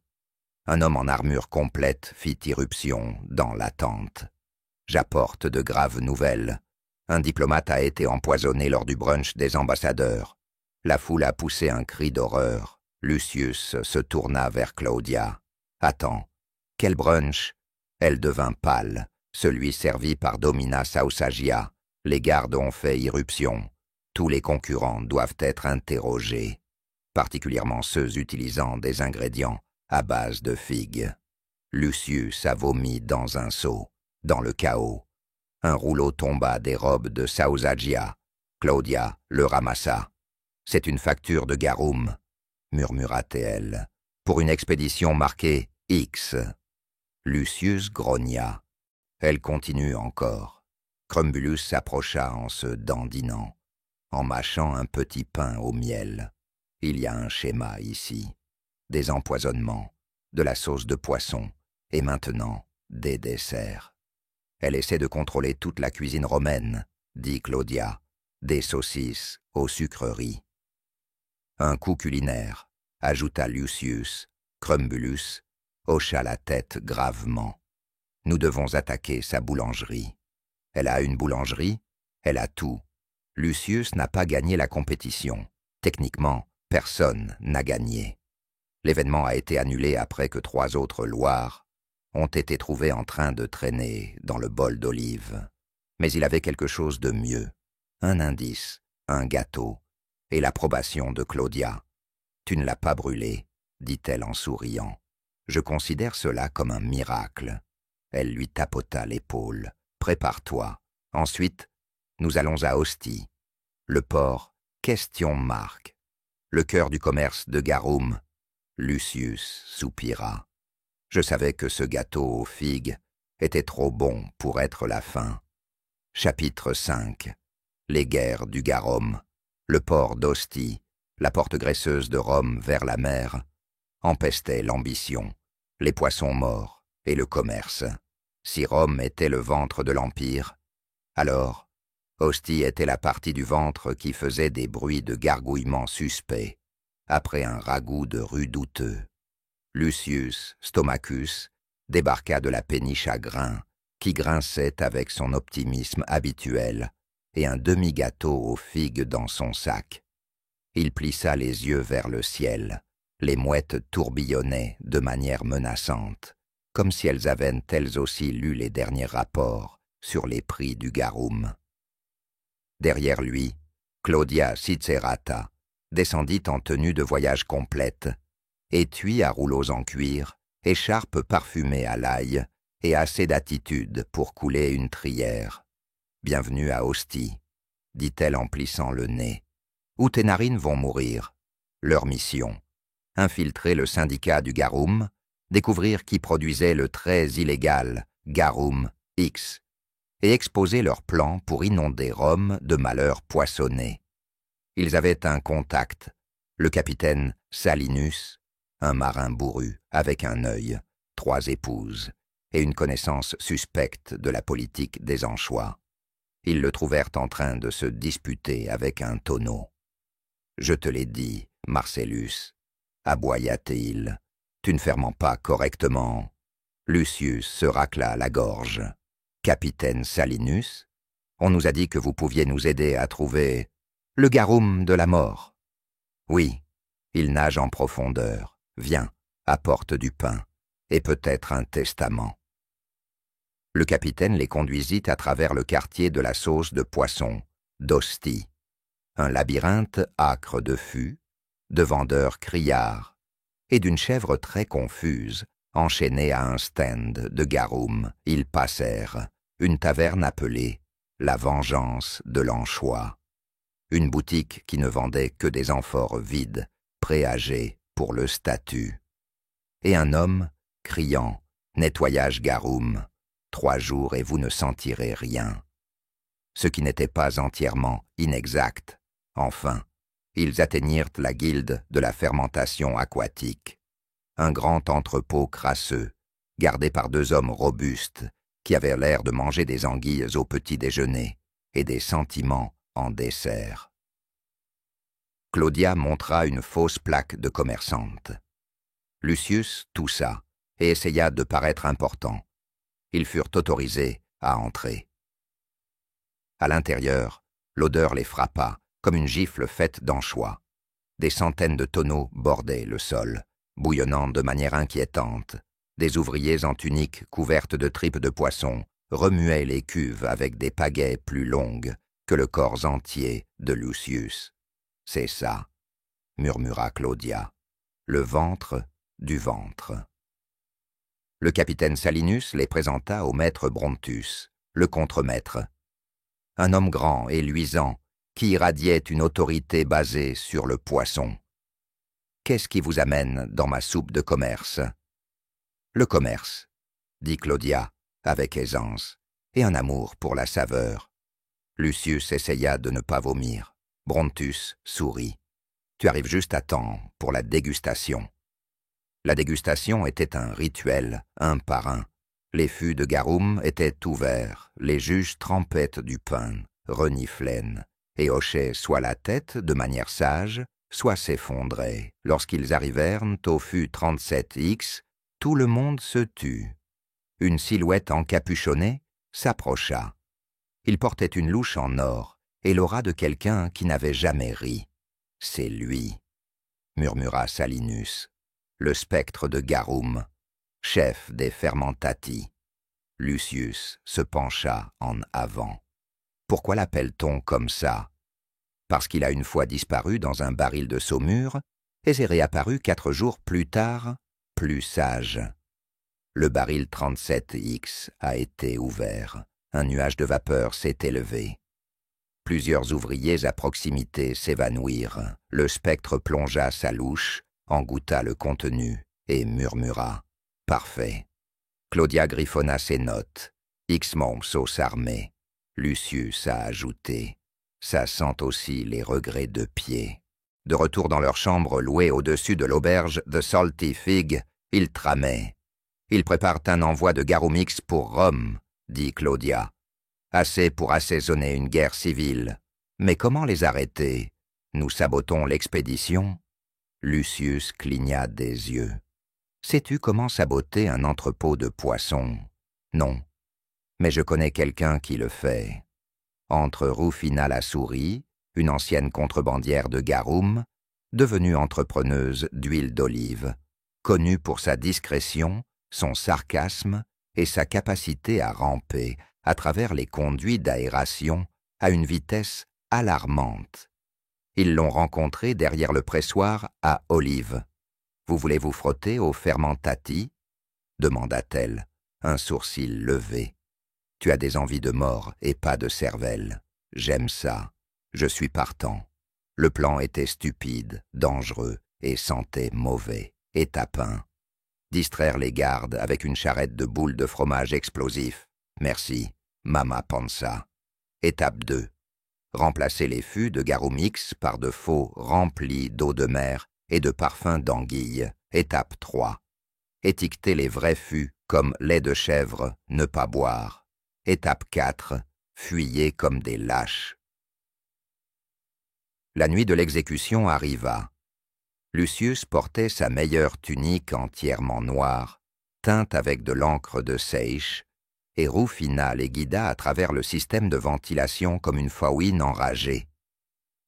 Un homme en armure complète fit irruption dans la tente. « J'apporte de graves nouvelles. Un diplomate a été empoisonné lors du brunch des ambassadeurs. » La foule a poussé un cri d'horreur. Lucius se tourna vers Claudia. « Attends, quel brunch ?» Elle devint pâle. « Celui servi par Domina Sausagia. Les gardes ont fait irruption. Tous les concurrents doivent être interrogés, particulièrement ceux utilisant des ingrédients à base de figues. » Lucius a vomi dans un seau, dans le chaos. Un rouleau tomba des robes de Sausagia. Claudia le ramassa. « C'est une facture de Garum, » murmura-t-elle, « pour une expédition marquée X. » Lucius grogna. Elle continue encore. Crumbulus s'approcha en se dandinant, en mâchant un petit pain au miel. Il y a un schéma ici. Des empoisonnements, de la sauce de poisson, et maintenant des desserts. Elle essaie de contrôler toute la cuisine romaine, dit Claudia, des saucisses aux sucreries. Un coup culinaire, ajouta Lucius. Crumbulus hocha la tête gravement. Nous devons attaquer sa boulangerie. Elle a une boulangerie, elle a tout. Lucius n'a pas gagné la compétition. Techniquement, personne n'a gagné. L'événement a été annulé après que 3 autres loirs ont été trouvés en train de traîner dans le bol d'olive. Mais il avait quelque chose de mieux. Un indice, un gâteau, et l'approbation de Claudia. « Tu ne l'as pas brûlé, » dit-elle en souriant. « Je considère cela comme un miracle. » Elle lui tapota l'épaule. « Prépare-toi. Ensuite, nous allons à Ostie. Le port, question marque. Le cœur du commerce de Garum. » Lucius soupira. Je savais que ce gâteau aux figues était trop bon pour être la fin. Chapitre 5. Les guerres du Garum. Le port d'Ostie, la porte graisseuse de Rome vers la mer, empestait l'ambition, les poissons morts et le commerce. Si Rome était le ventre de l'Empire, alors Ostie était la partie du ventre qui faisait des bruits de gargouillement suspects après un ragoût de rue douteux. Lucius Stomachus débarqua de la péniche à grains qui grinçait avec son optimisme habituel et un demi-gâteau aux figues dans son sac. Il plissa les yeux vers le ciel. Les mouettes tourbillonnaient de manière menaçante, comme si elles avaient elles aussi lu les derniers rapports sur les prix du garum. Derrière lui, Claudia Sicerata descendit en tenue de voyage complète, étui à rouleaux en cuir, écharpe parfumée à l'ail et assez d'attitude pour couler une trière. « Bienvenue à Ostie, » dit-elle en plissant le nez. « Où tes narines vont mourir. Leur mission, infiltrer le syndicat du Garum, découvrir qui produisait le très illégal Garum X et exposer leur plan pour inonder Rome de malheurs poissonnés. Ils avaient un contact, le capitaine Salinus, un marin bourru avec un œil, 3 épouses et une connaissance suspecte de la politique des anchois. Ils le trouvèrent en train de se disputer avec un tonneau. « Je te l'ai dit, Marcellus, » aboya-t-il, « tu ne ferments pas correctement. » Lucius se racla la gorge. « Capitaine Salinus, on nous a dit que vous pouviez nous aider à trouver le garum de la mort. »« Oui, il nage en profondeur. Viens, apporte du pain, et peut-être un testament. » Le capitaine les conduisit à travers le quartier de la sauce de poisson, d'Ostie, un labyrinthe âcre de fûts, de vendeurs criards, et d'une chèvre très confuse, enchaînée à un stand de garum. Ils passèrent une taverne appelée « La vengeance de l'anchois ». une boutique qui ne vendait que des amphores vides, préâgées pour le statut. Et un homme, criant « Nettoyage Garum, 3 jours et vous ne sentirez rien ». Ce qui n'était pas entièrement inexact. Enfin, ils atteignirent la guilde de la fermentation aquatique, un grand entrepôt crasseux, gardé par 2 hommes robustes qui avaient l'air de manger des anguilles au petit déjeuner et des sentiments en dessert. Claudia montra une fausse plaque de commerçante. Lucius toussa et essaya de paraître important. Ils furent autorisés à entrer. À l'intérieur, l'odeur les frappa, comme une gifle faite d'anchois. Des centaines de tonneaux bordaient le sol, bouillonnant de manière inquiétante. Des ouvriers en tunique couverte de tripes de poisson remuaient les cuves avec des pagaies plus longues que le corps entier de Lucius. « C'est ça, » murmura Claudia, « le ventre du ventre. » Le capitaine Salinus les présenta au maître Brontus, le contremaître. Un homme grand et luisant, qui irradiait une autorité basée sur le poisson. « Qu'est-ce qui vous amène dans ma soupe de commerce ?»« Le commerce, » dit Claudia, avec aisance, et un amour pour la saveur. Lucius essaya de ne pas vomir. Brontus sourit. « Tu arrives juste à temps pour la dégustation. » La dégustation était un rituel, un par un. Les fûts de garum étaient ouverts, les juges trempaient du pain, reniflaient, et hochaient soit la tête de manière sage, soit s'effondraient. Lorsqu'ils arrivèrent au fût 37X, tout le monde se tut. Une silhouette encapuchonnée s'approcha. Il portait une louche en or et l'aura de quelqu'un qui n'avait jamais ri. « C'est lui », murmura Salinus, le spectre de Garum, chef des fermentati. Lucius se pencha en avant. « Pourquoi l'appelle-t-on comme ça ?»« Parce qu'il a une fois disparu dans un baril de saumure et s'est réapparu 4 jours plus tard, plus sage. » Le baril 37X a été ouvert. Un nuage de vapeur s'est élevé. Plusieurs ouvriers à proximité s'évanouirent. Le spectre plongea sa louche, en goûta le contenu et murmura « Parfait ». Claudia griffonna ses notes. X-mon sauce armée. Lucius a ajouté « Ça sent aussi les regrets de pied ». De retour dans leur chambre louée au-dessus de l'auberge de Salty Fig, ils tramaient. « Ils préparent un envoi de Garumix pour Rome », dit Claudia. « Assez pour assaisonner une guerre civile. Mais comment les arrêter? Nous sabotons l'expédition ?» Lucius cligna des yeux. « Sais-tu comment saboter un entrepôt de poissons? Non. Mais je connais quelqu'un qui le fait. » Entre Rufina la souris, une ancienne contrebandière de Garum, devenue entrepreneuse d'huile d'olive, connue pour sa discrétion, son sarcasme et sa capacité à ramper à travers les conduits d'aération à une vitesse alarmante. Ils l'ont rencontré derrière le pressoir à Olive. « Vous voulez vous frotter au fermentati ?» demanda-t-elle, un sourcil levé. « Tu as des envies de mort et pas de cervelle. J'aime ça. Je suis partant. » Le plan était stupide, dangereux et sentait mauvais et tapin. Distraire les gardes avec une charrette de boules de fromage explosif. Merci, Mama Panza. Étape 2. Remplacer les fûts de Garumix par de faux remplis d'eau de mer et de parfums d'anguille. Étape 3. Étiqueter les vrais fûts comme lait de chèvre, ne pas boire. Étape 4. Fuyez comme des lâches. La nuit de l'exécution arriva. Lucius portait sa meilleure tunique entièrement noire, teinte avec de l'encre de seiche, et Rufina les guida à travers le système de ventilation comme une fouine enragée.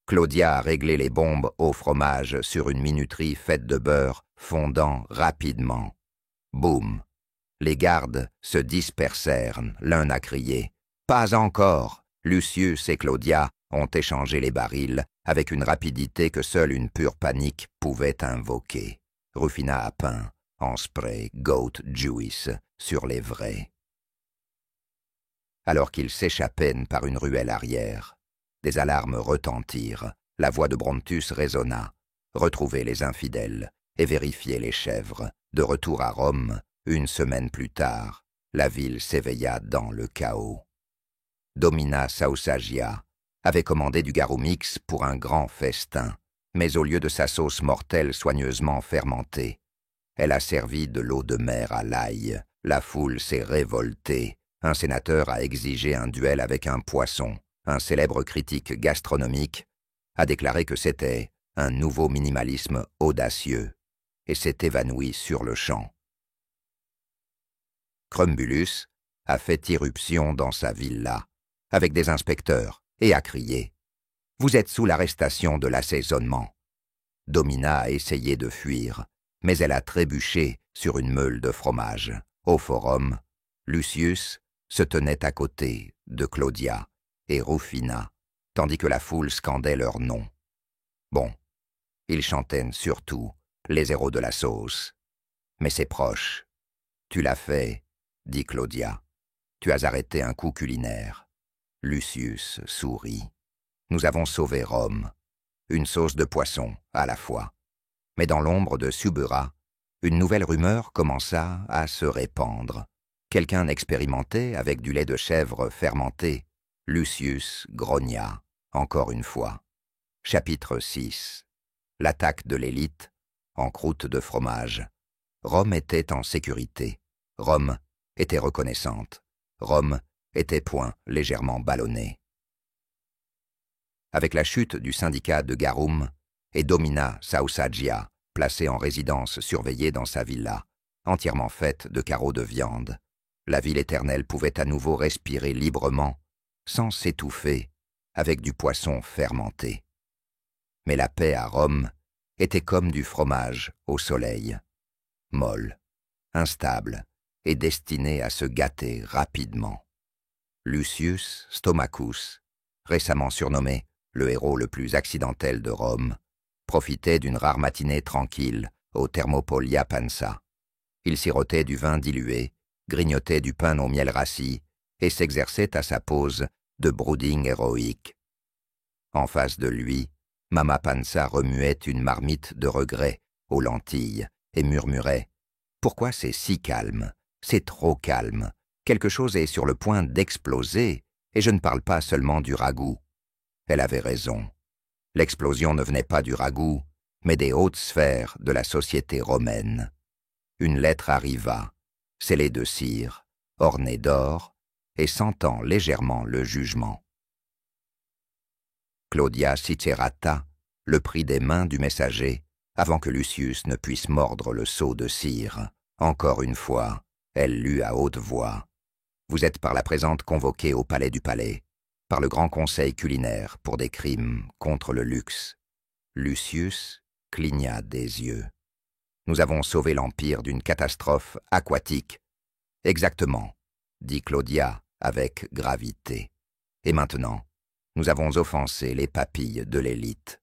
Claudia a réglé les bombes au fromage sur une minuterie faite de beurre fondant rapidement. Boum! Les gardes se dispersèrent, l'un a crié « Pas encore !» Lucius et Claudia ont échangé les barils avec une rapidité que seule une pure panique pouvait invoquer. Rufina a peint, en spray goat juice, sur les vrais. Alors qu'ils s'échappaient par une ruelle arrière, Des alarmes retentirent. La voix de Bromptus résonna. Retrouver les infidèles et vérifier les chèvres. De retour à Rome, une semaine plus tard, la ville s'éveilla dans le chaos. Domina Sausagia avait commandé du garum mix pour un grand festin, mais au lieu de sa sauce mortelle soigneusement fermentée, elle a servi de l'eau de mer à l'ail. La foule s'est révoltée. Un sénateur a exigé un duel avec un poisson. Un célèbre critique gastronomique a déclaré que c'était un nouveau minimalisme audacieux et s'est évanoui sur le champ. Crumbulus a fait irruption dans sa villa avec des inspecteurs et a crié « Vous êtes sous l'arrestation de l'assaisonnement ». Domina a essayé de fuir, mais elle a trébuché sur une meule de fromage. Au forum, Lucius se tenait à côté de Claudia et Rufina, tandis que la foule scandait leurs noms. Bon, ils chantaient surtout les héros de la sauce. Mais c'est proche. Tu l'as fait, dit Claudia. Tu as arrêté un coup culinaire. Lucius sourit. Nous avons sauvé Rome. Une sauce de poisson, à la fois. Mais dans l'ombre de Subura, une nouvelle rumeur commença à se répandre. Quelqu'un expérimentait avec du lait de chèvre fermenté. Lucius grogna, encore une fois. Chapitre 6. L'attaque de l'élite, en croûte de fromage. Rome était en sécurité. Rome était reconnaissante. Rome était point légèrement ballonnée. Avec la chute du syndicat de Garum et Domina Sausagia, placée en résidence surveillée dans sa villa, entièrement faite de carreaux de viande, la ville éternelle pouvait à nouveau respirer librement, sans s'étouffer, avec du poisson fermenté. Mais la paix à Rome était comme du fromage au soleil, molle, instable et destinée à se gâter rapidement. Lucius Stomachus, récemment surnommé le héros le plus accidentel de Rome, profitait d'une rare matinée tranquille au Thermopolia Pansa. Il sirotait du vin dilué, grignotait du pain au miel rassis et s'exerçait à sa pose de brooding héroïque. En face de lui, Mama Pansa remuait une marmite de regret aux lentilles et murmurait « Pourquoi c'est si calme? C'est trop calme. Quelque chose est sur le point d'exploser, et je ne parle pas seulement du ragoût. » Elle avait raison. L'explosion ne venait pas du ragoût, mais des hautes sphères de la société romaine. Une lettre arriva, scellée de cire, ornée d'or, et sentant légèrement le jugement. Claudia Cicerata le prit des mains du messager avant que Lucius ne puisse mordre le seau de cire. Encore une fois, elle lut à haute voix. « Vous êtes par la présente convoqué au palais du palais, par le grand conseil culinaire pour des crimes contre le luxe. » Lucius cligna des yeux. « Nous avons sauvé l'Empire d'une catastrophe aquatique. »« Exactement, » dit Claudia avec gravité. « Et maintenant, nous avons offensé les papilles de l'élite.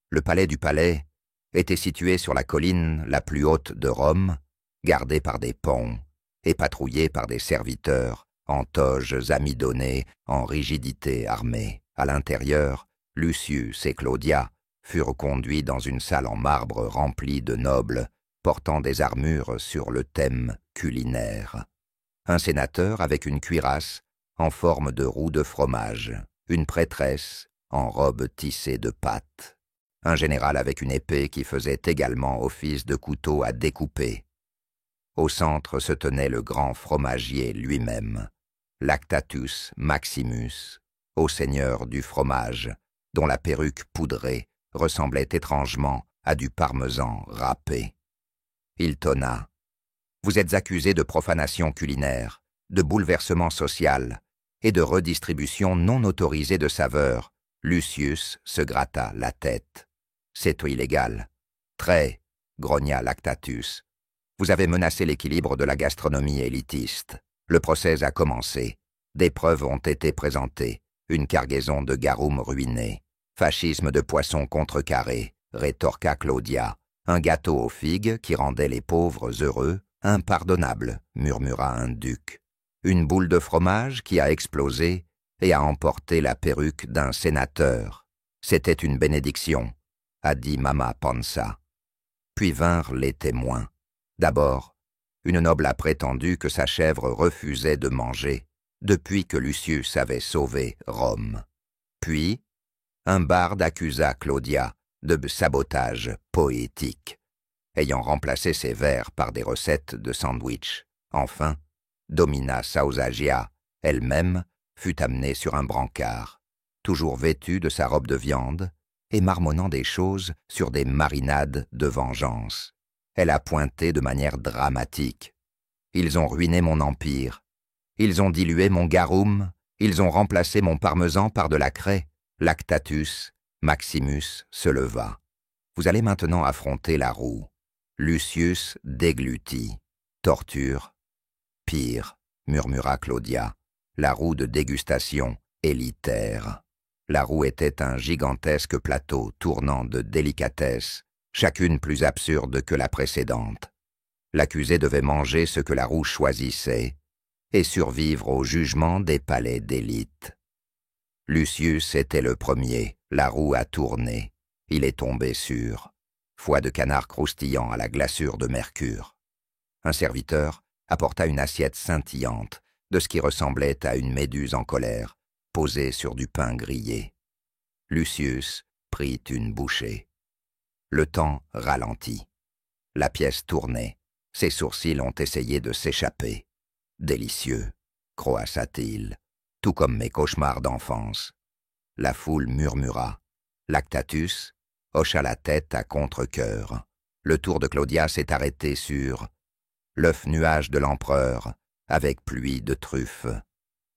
Le palais du palais était situé sur la colline la plus haute de Rome, gardé par des ponts et patrouillé par des serviteurs en toges amidonnées, en rigidité armée. À l'intérieur, Lucius et Claudia furent conduits dans une salle en marbre remplie de nobles, portant des armures sur le thème culinaire. Un sénateur avec une cuirasse en forme de roue de fromage, une prêtresse en robe tissée de pâte, un général avec une épée qui faisait également office de couteau à découper. Au centre se tenait le grand fromagier lui-même, Lactatus Maximus, haut seigneur du fromage, dont la perruque poudrée ressemblait étrangement à du parmesan râpé. Il tonna. « Vous êtes accusé de profanation culinaire, de bouleversement social et de redistribution non autorisée de saveurs. » Lucius se gratta la tête. « C'est illégal. »« Très, » grogna Lactatus. « Vous avez menacé l'équilibre de la gastronomie élitiste. Le procès a commencé. Des preuves ont été présentées. Une cargaison de garum ruinée. Fascisme de poisson contrecarré, rétorqua Claudia. Un gâteau aux figues qui rendait les pauvres heureux. Impardonnable, murmura un duc. Une boule de fromage qui a explosé et a emporté la perruque d'un sénateur. C'était une bénédiction, a dit Mama Panza. Puis vinrent les témoins. D'abord, une noble a prétendu que sa chèvre refusait de manger depuis que Lucius avait sauvé Rome. Puis, un barde accusa Claudia de sabotage poétique, ayant remplacé ses vers par des recettes de sandwich. Enfin, Domina Sausagia, elle-même, fut amenée sur un brancard, toujours vêtue de sa robe de viande et marmonnant des choses sur des marinades de vengeance. Elle a pointé de manière dramatique. Ils ont ruiné mon empire. Ils ont dilué mon garum. Ils ont remplacé mon parmesan par de la craie. Lactatus Maximus se leva. Vous allez maintenant affronter la roue. Lucius déglutit. Torture. Pire, murmura Claudia. La roue de dégustation élitaire. La roue était un gigantesque plateau tournant de délicatesse, chacune plus absurde que la précédente. L'accusé devait manger ce que la roue choisissait et survivre au jugement des palais d'élite. Lucius était le premier, la roue a tourné. Il est tombé sur foie de canard croustillant à la glaçure de mercure. Un serviteur apporta une assiette scintillante de ce qui ressemblait à une méduse en colère, posée sur du pain grillé. Lucius prit une bouchée. Le temps ralentit. La pièce tournait. Ses sourcils ont essayé de s'échapper. Délicieux, croassa-t-il, tout comme mes cauchemars d'enfance. La foule murmura. Lactatus hocha la tête à contre-cœur. Le tour de Claudia s'est arrêté sur l'œuf nuage de l'empereur avec pluie de truffes.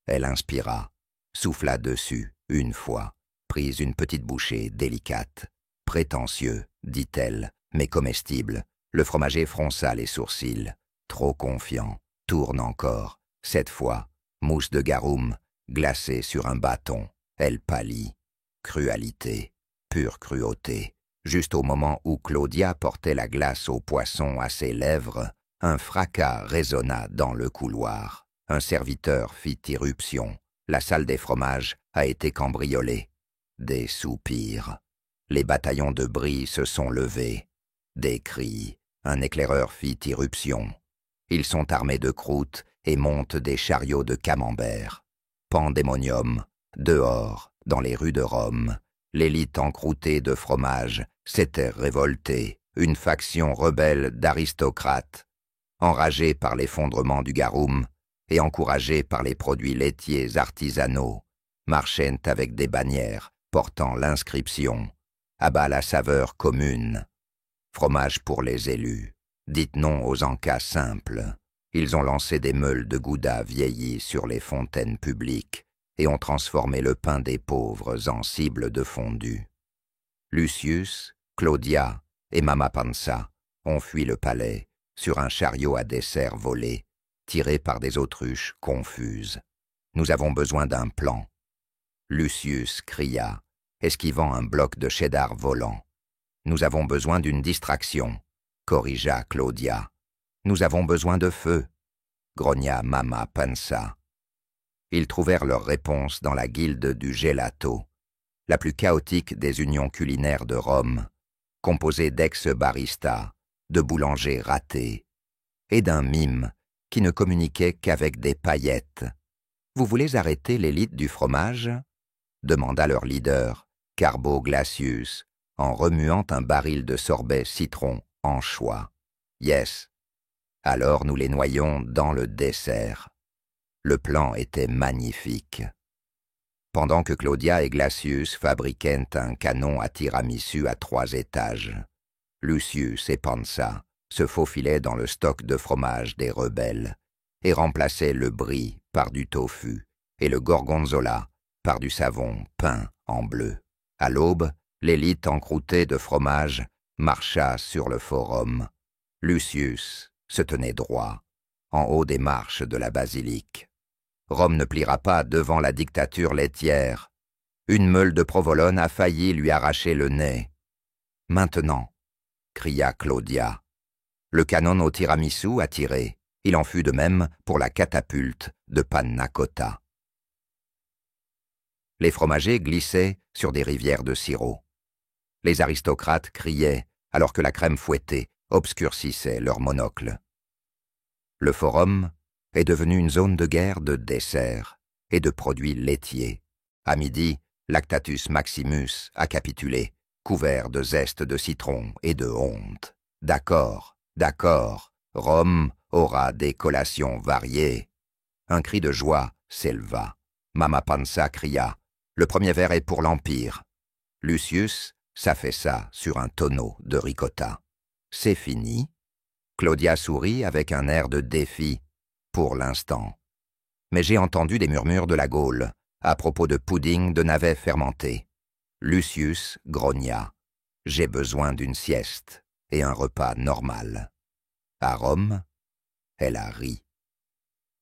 Elle inspira, souffla dessus une fois, prit une petite bouchée délicate. Prétentieux, dit-elle, mais comestible. Le fromager fronça les sourcils. Trop confiant, tourne encore. Cette fois, mousse de garum, glacée sur un bâton. Elle pâlit. Crualité, pure cruauté. Juste au moment où Claudia portait la glace au poisson à ses lèvres, un fracas résonna dans le couloir. Un serviteur fit irruption. La salle des fromages a été cambriolée. Des soupirs. Les bataillons de Brie se sont levés. Des cris. Un éclaireur fit irruption. Ils sont armés de croûtes et montent des chariots de camembert. Pandémonium. Dehors, dans les rues de Rome, l'élite encroûtée de fromage s'était révoltée. Une faction rebelle d'aristocrates, enragée par l'effondrement du garum et encouragée par les produits laitiers artisanaux, marchaient avec des bannières portant l'inscription « À bas la saveur commune ». Fromage pour les élus. Dites non aux encas simples. Ils ont lancé des meules de gouda vieillies sur les fontaines publiques et ont transformé le pain des pauvres en cible de fondue. Lucius, Claudia et Mama Panza ont fui le palais sur un chariot à dessert volé, tiré par des autruches confuses. Nous avons besoin d'un plan. Lucius cria, esquivant un bloc de cheddar volant. Nous avons besoin d'une distraction, corrigea Claudia. Nous avons besoin de feu, grogna Mama Panza. Ils trouvèrent leur réponse dans la guilde du gelato, la plus chaotique des unions culinaires de Rome, composée d'ex-baristas, de boulangers ratés, et d'un mime qui ne communiquait qu'avec des paillettes. « Vous voulez arrêter l'élite du fromage ?» demanda leur leader, Carbo Glacius, en remuant un baril de sorbet citron anchois. « Yes. Alors nous les noyons dans le dessert. » Le plan était magnifique. Pendant que Claudia et Glacius fabriquaient un canon à tiramisu à 3 étages, Lucius et Panza se faufilaient dans le stock de fromage des rebelles et remplaçaient le brie par du tofu et le gorgonzola par du savon peint en bleu. À l'aube, l'élite encroûtée de fromage marcha sur le forum. Lucius se tenait droit, en haut des marches de la basilique. Rome ne pliera pas devant la dictature laitière. Une meule de provolone a failli lui arracher le nez. « Maintenant !» cria Claudia. Le canon au tiramisu a tiré. Il en fut de même pour la catapulte de panna cotta. Les fromagers glissaient sur des rivières de sirop. Les aristocrates criaient alors que la crème fouettée obscurcissait leurs monocles. Le forum est devenu une zone de guerre de desserts et de produits laitiers. À midi, Lactatus Maximus a capitulé, couvert de zeste de citron et de honte. D'accord, d'accord, Rome aura des collations variées. Un cri de joie s'éleva. Mama Pansa cria « Le premier verre est pour l'Empire ». Lucius s'affaissa sur un tonneau de ricotta. « C'est fini ?» Claudia sourit avec un air de défi. « Pour l'instant. » Mais j'ai entendu des murmures de la Gaule à propos de pudding de navets fermentés. Lucius grogna. « J'ai besoin d'une sieste et un repas normal. » À Rome, elle a ri.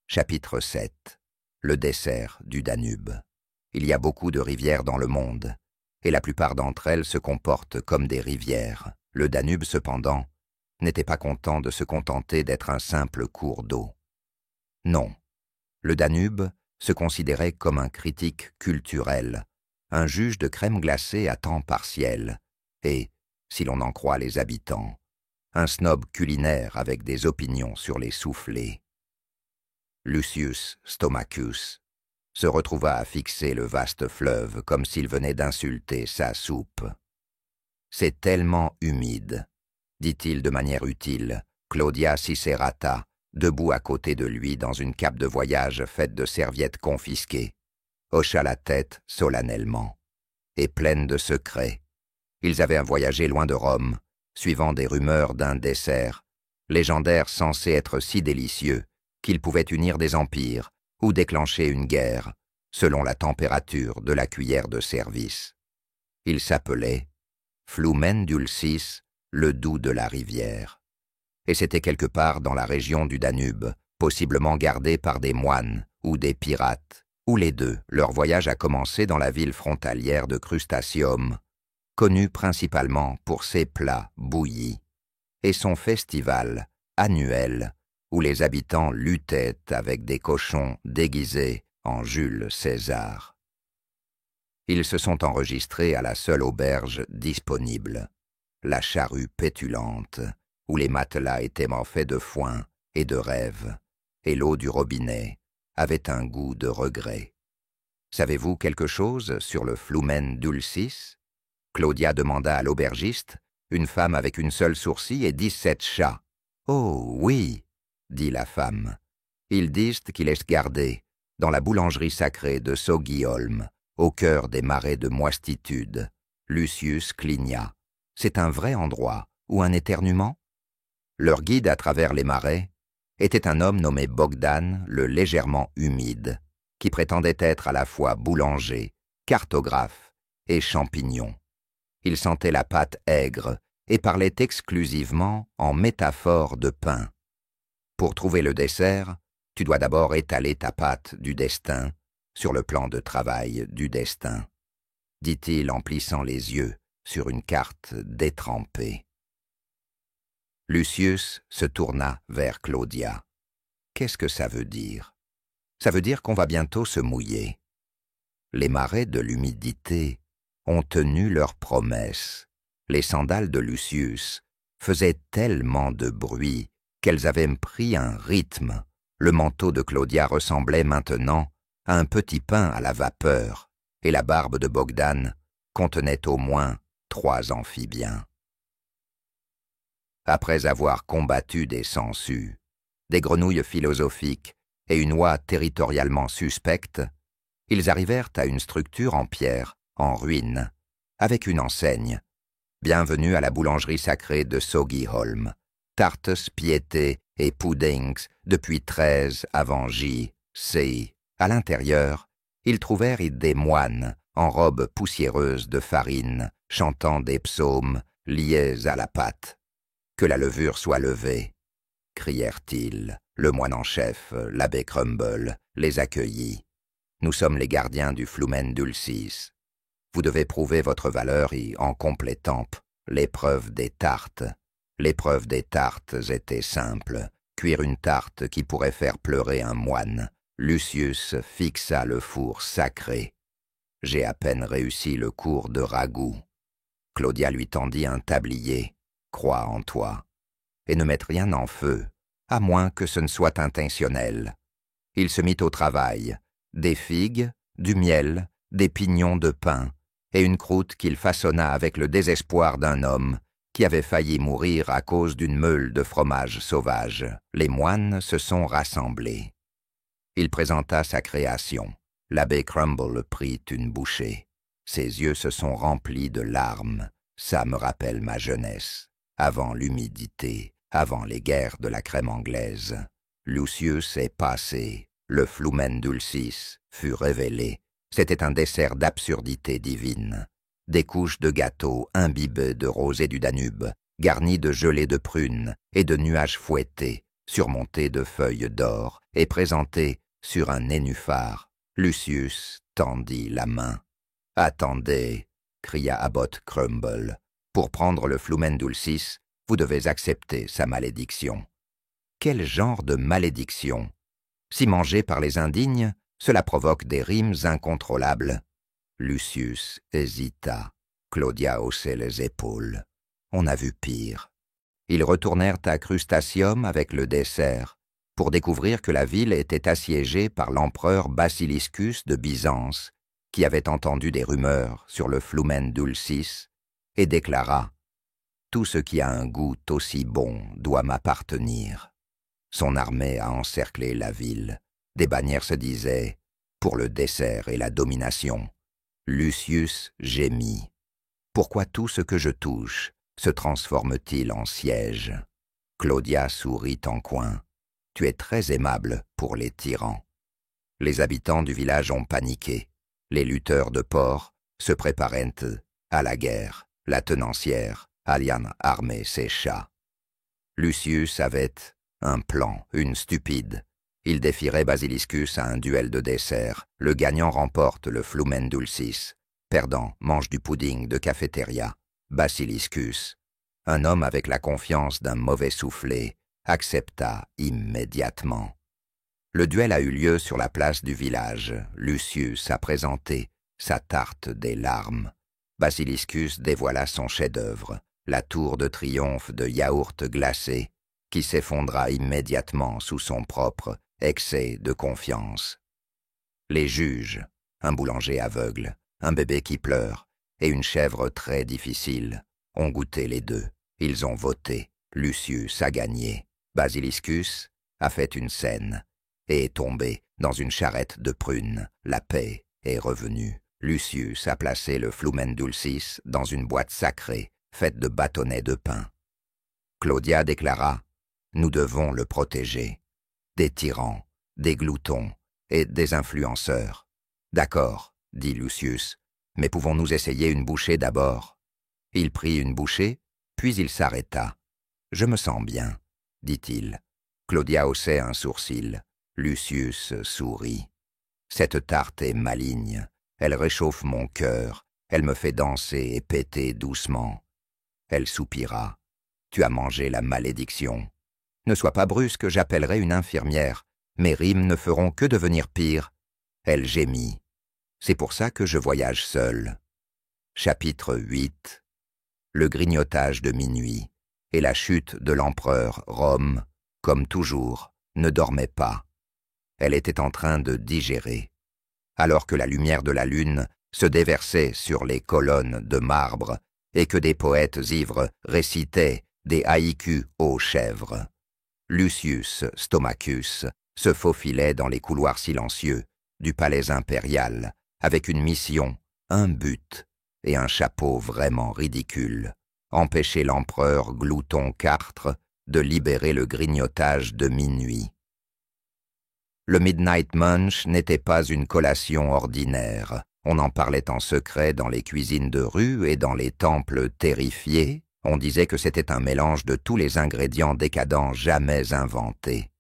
Chapitre 7. Le dessert du Danube. Il y a beaucoup de rivières dans le monde, et la plupart d'entre elles se comportent comme des rivières. Le Danube, cependant, n'était pas content de se contenter d'être un simple cours d'eau. Non, le Danube se considérait comme un critique culturel, un juge de crème glacée à temps partiel, et, si l'on en croit les habitants, un snob culinaire avec des opinions sur les soufflés. Lucius Stomachus se retrouva à fixer le vaste fleuve comme s'il venait d'insulter sa soupe. « C'est tellement humide », dit-il de manière utile. Claudia Sicerata, debout à côté de lui dans une cape de voyage faite de serviettes confisquées, hocha la tête solennellement. Et pleine de secrets. Ils avaient voyagé loin de Rome, suivant des rumeurs d'un dessert, légendaire censé être si délicieux qu'il pouvait unir des empires ou déclencher une guerre, selon la température de la cuillère de service. Il s'appelait Flumen Dulcis, le doux de la rivière. Et c'était quelque part dans la région du Danube, possiblement gardé par des moines ou des pirates, ou les deux. Leur voyage a commencé dans la ville frontalière de Crustatium, connue principalement pour ses plats bouillis, et son festival annuel où les habitants luttaient avec des cochons déguisés en Jules César. Ils se sont enregistrés à la seule auberge disponible, la charrue pétulante, où les matelas étaient faits de foin et de rêve, et l'eau du robinet avait un goût de regret. Savez-vous quelque chose sur le Flumen Dulcis? Claudia demanda à l'aubergiste, une femme avec une seule sourcille et 17 chats. « Oh, oui !» dit la femme. « Ils disent qu'il est gardé dans la boulangerie sacrée de Sogiholm, au cœur des marais de moistitude. » Lucius cligna. « C'est un vrai endroit ou un éternuement ?» Leur guide à travers les marais était un homme nommé Bogdan le légèrement humide, qui prétendait être à la fois boulanger, cartographe et champignon. Il sentait la pâte aigre et parlait exclusivement en métaphore de pain. Pour trouver le dessert, tu dois d'abord étaler ta pâte du destin sur le plan de travail du destin, dit-il en plissant les yeux sur une carte détrempée. Lucius se tourna vers Claudia. « Qu'est-ce que ça veut dire ? Ça veut dire qu'on va bientôt se mouiller. » Les marais de l'humidité ont tenu leurs promesses. Les sandales de Lucius faisaient tellement de bruit qu'elles avaient pris un rythme. Le manteau de Claudia ressemblait maintenant à un petit pain à la vapeur, et la barbe de Bogdan contenait au moins 3 amphibiens. Après avoir combattu des sangsues, des grenouilles philosophiques et une oie territorialement suspecte, ils arrivèrent à une structure en pierre, en ruine, avec une enseigne. Bienvenue à la boulangerie sacrée de Sogiholm. Tartes, piétés et puddings depuis 13 avant J.C. À l'intérieur, ils trouvèrent des moines en robes poussiéreuses de farine, chantant des psaumes liés à la pâte. « Que la levure soit levée !» crièrent-ils. Le moine en chef, l'abbé Crumble, les accueillit. « Nous sommes les gardiens du Flumen Dulcis. Vous devez prouver votre valeur et en complétant l'épreuve des tartes. » L'épreuve des tartes était simple. Cuire une tarte qui pourrait faire pleurer un moine. Lucius fixa le four sacré. J'ai à peine réussi le cours de ragoût. Claudia lui tendit un tablier. Crois en toi. Et ne mette rien en feu, à moins que ce ne soit intentionnel. Il se mit au travail. Des figues, du miel, des pignons de pain, et une croûte qu'il façonna avec le désespoir d'un homme qui avait failli mourir à cause d'une meule de fromage sauvage. Les moines se sont rassemblés. Il présenta sa création. L'abbé Crumble prit une bouchée. Ses yeux se sont remplis de larmes. Ça me rappelle ma jeunesse, avant l'humidité, avant les guerres de la crème anglaise. Lucius est passé, le Flumen Dulcis fut révélé. C'était un dessert d'absurdité divine. Des couches de gâteau imbibées de rosée du Danube, garnies de gelée de prunes et de nuages fouettés, surmontées de feuilles d'or et présentées sur un nénuphar. Lucius tendit la main. « Attendez !» cria Abbot Crumble. « Pour prendre le Flumen Dulcis, vous devez accepter sa malédiction. » Quel genre de malédiction? Si mangé par les indignes, cela provoque des rimes incontrôlables. Lucius hésita. Claudia haussait les épaules. On a vu pire. Ils retournèrent à Crustacium avec le dessert, pour découvrir que la ville était assiégée par l'empereur Basiliscus de Byzance, qui avait entendu des rumeurs sur le Flumen Dulcis, et déclara « Tout ce qui a un goût aussi bon doit m'appartenir ». Son armée a encerclé la ville. Des bannières se disaient « Pour le dessert et la domination ». Lucius gémit. « Pourquoi tout ce que je touche se transforme-t-il en siège ?» Claudia sourit en coin. « Tu es très aimable pour les tyrans. » Les habitants du village ont paniqué. Les lutteurs de port se préparaient à la guerre. La tenancière, Alian, armait ses chats. Lucius avait un plan, une stupide. Il défierait Basiliscus à un duel de dessert. Le gagnant remporte le Flumen Dulcis. Perdant mange du pudding de cafétéria. Basiliscus, un homme avec la confiance d'un mauvais soufflé, accepta immédiatement. Le duel a eu lieu sur la place du village. Lucius a présenté sa tarte des larmes. Basiliscus dévoila son chef-d'œuvre, la tour de triomphe de yaourt glacé, qui s'effondra immédiatement sous son propre excès de confiance. Les juges, un boulanger aveugle, un bébé qui pleure et une chèvre très difficile, ont goûté les deux. Ils ont voté. Lucius a gagné. Basiliscus a fait une scène et est tombé dans une charrette de prunes. La paix est revenue. Lucius a placé le Flumen Dulcis dans une boîte sacrée faite de bâtonnets de pain. Claudia déclara « Nous devons le protéger. Des tyrans, des gloutons et des influenceurs. » « D'accord, » dit Lucius, « mais pouvons-nous essayer une bouchée d'abord ?» Il prit une bouchée, puis il s'arrêta. « Je me sens bien, » dit-il. Claudia haussait un sourcil. Lucius sourit. « Cette tarte est maligne. Elle réchauffe mon cœur. Elle me fait danser et péter doucement. » Elle soupira. « Tu as mangé la malédiction. Ne sois pas brusque, j'appellerai une infirmière. Mes rimes ne feront que devenir pires. » Elle gémit. « C'est pour ça que je voyage seul. » Chapitre 8. Le grignotage de minuit et la chute de l'empereur Rome, comme toujours, ne dormait pas. Elle était en train de digérer. Alors que la lumière de la lune se déversait sur les colonnes de marbre et que des poètes ivres récitaient des haïkus aux chèvres, Lucius Stomachus se faufilait dans les couloirs silencieux du palais impérial avec une mission, un but et un chapeau vraiment ridicule: empêcher l'empereur Glouton IV de libérer le grignotage de minuit. Le Midnight Munch n'était pas une collation ordinaire. On en parlait en secret dans les cuisines de rue et dans les temples terrifiés. On disait que c'était un mélange de tous les ingrédients décadents jamais inventés.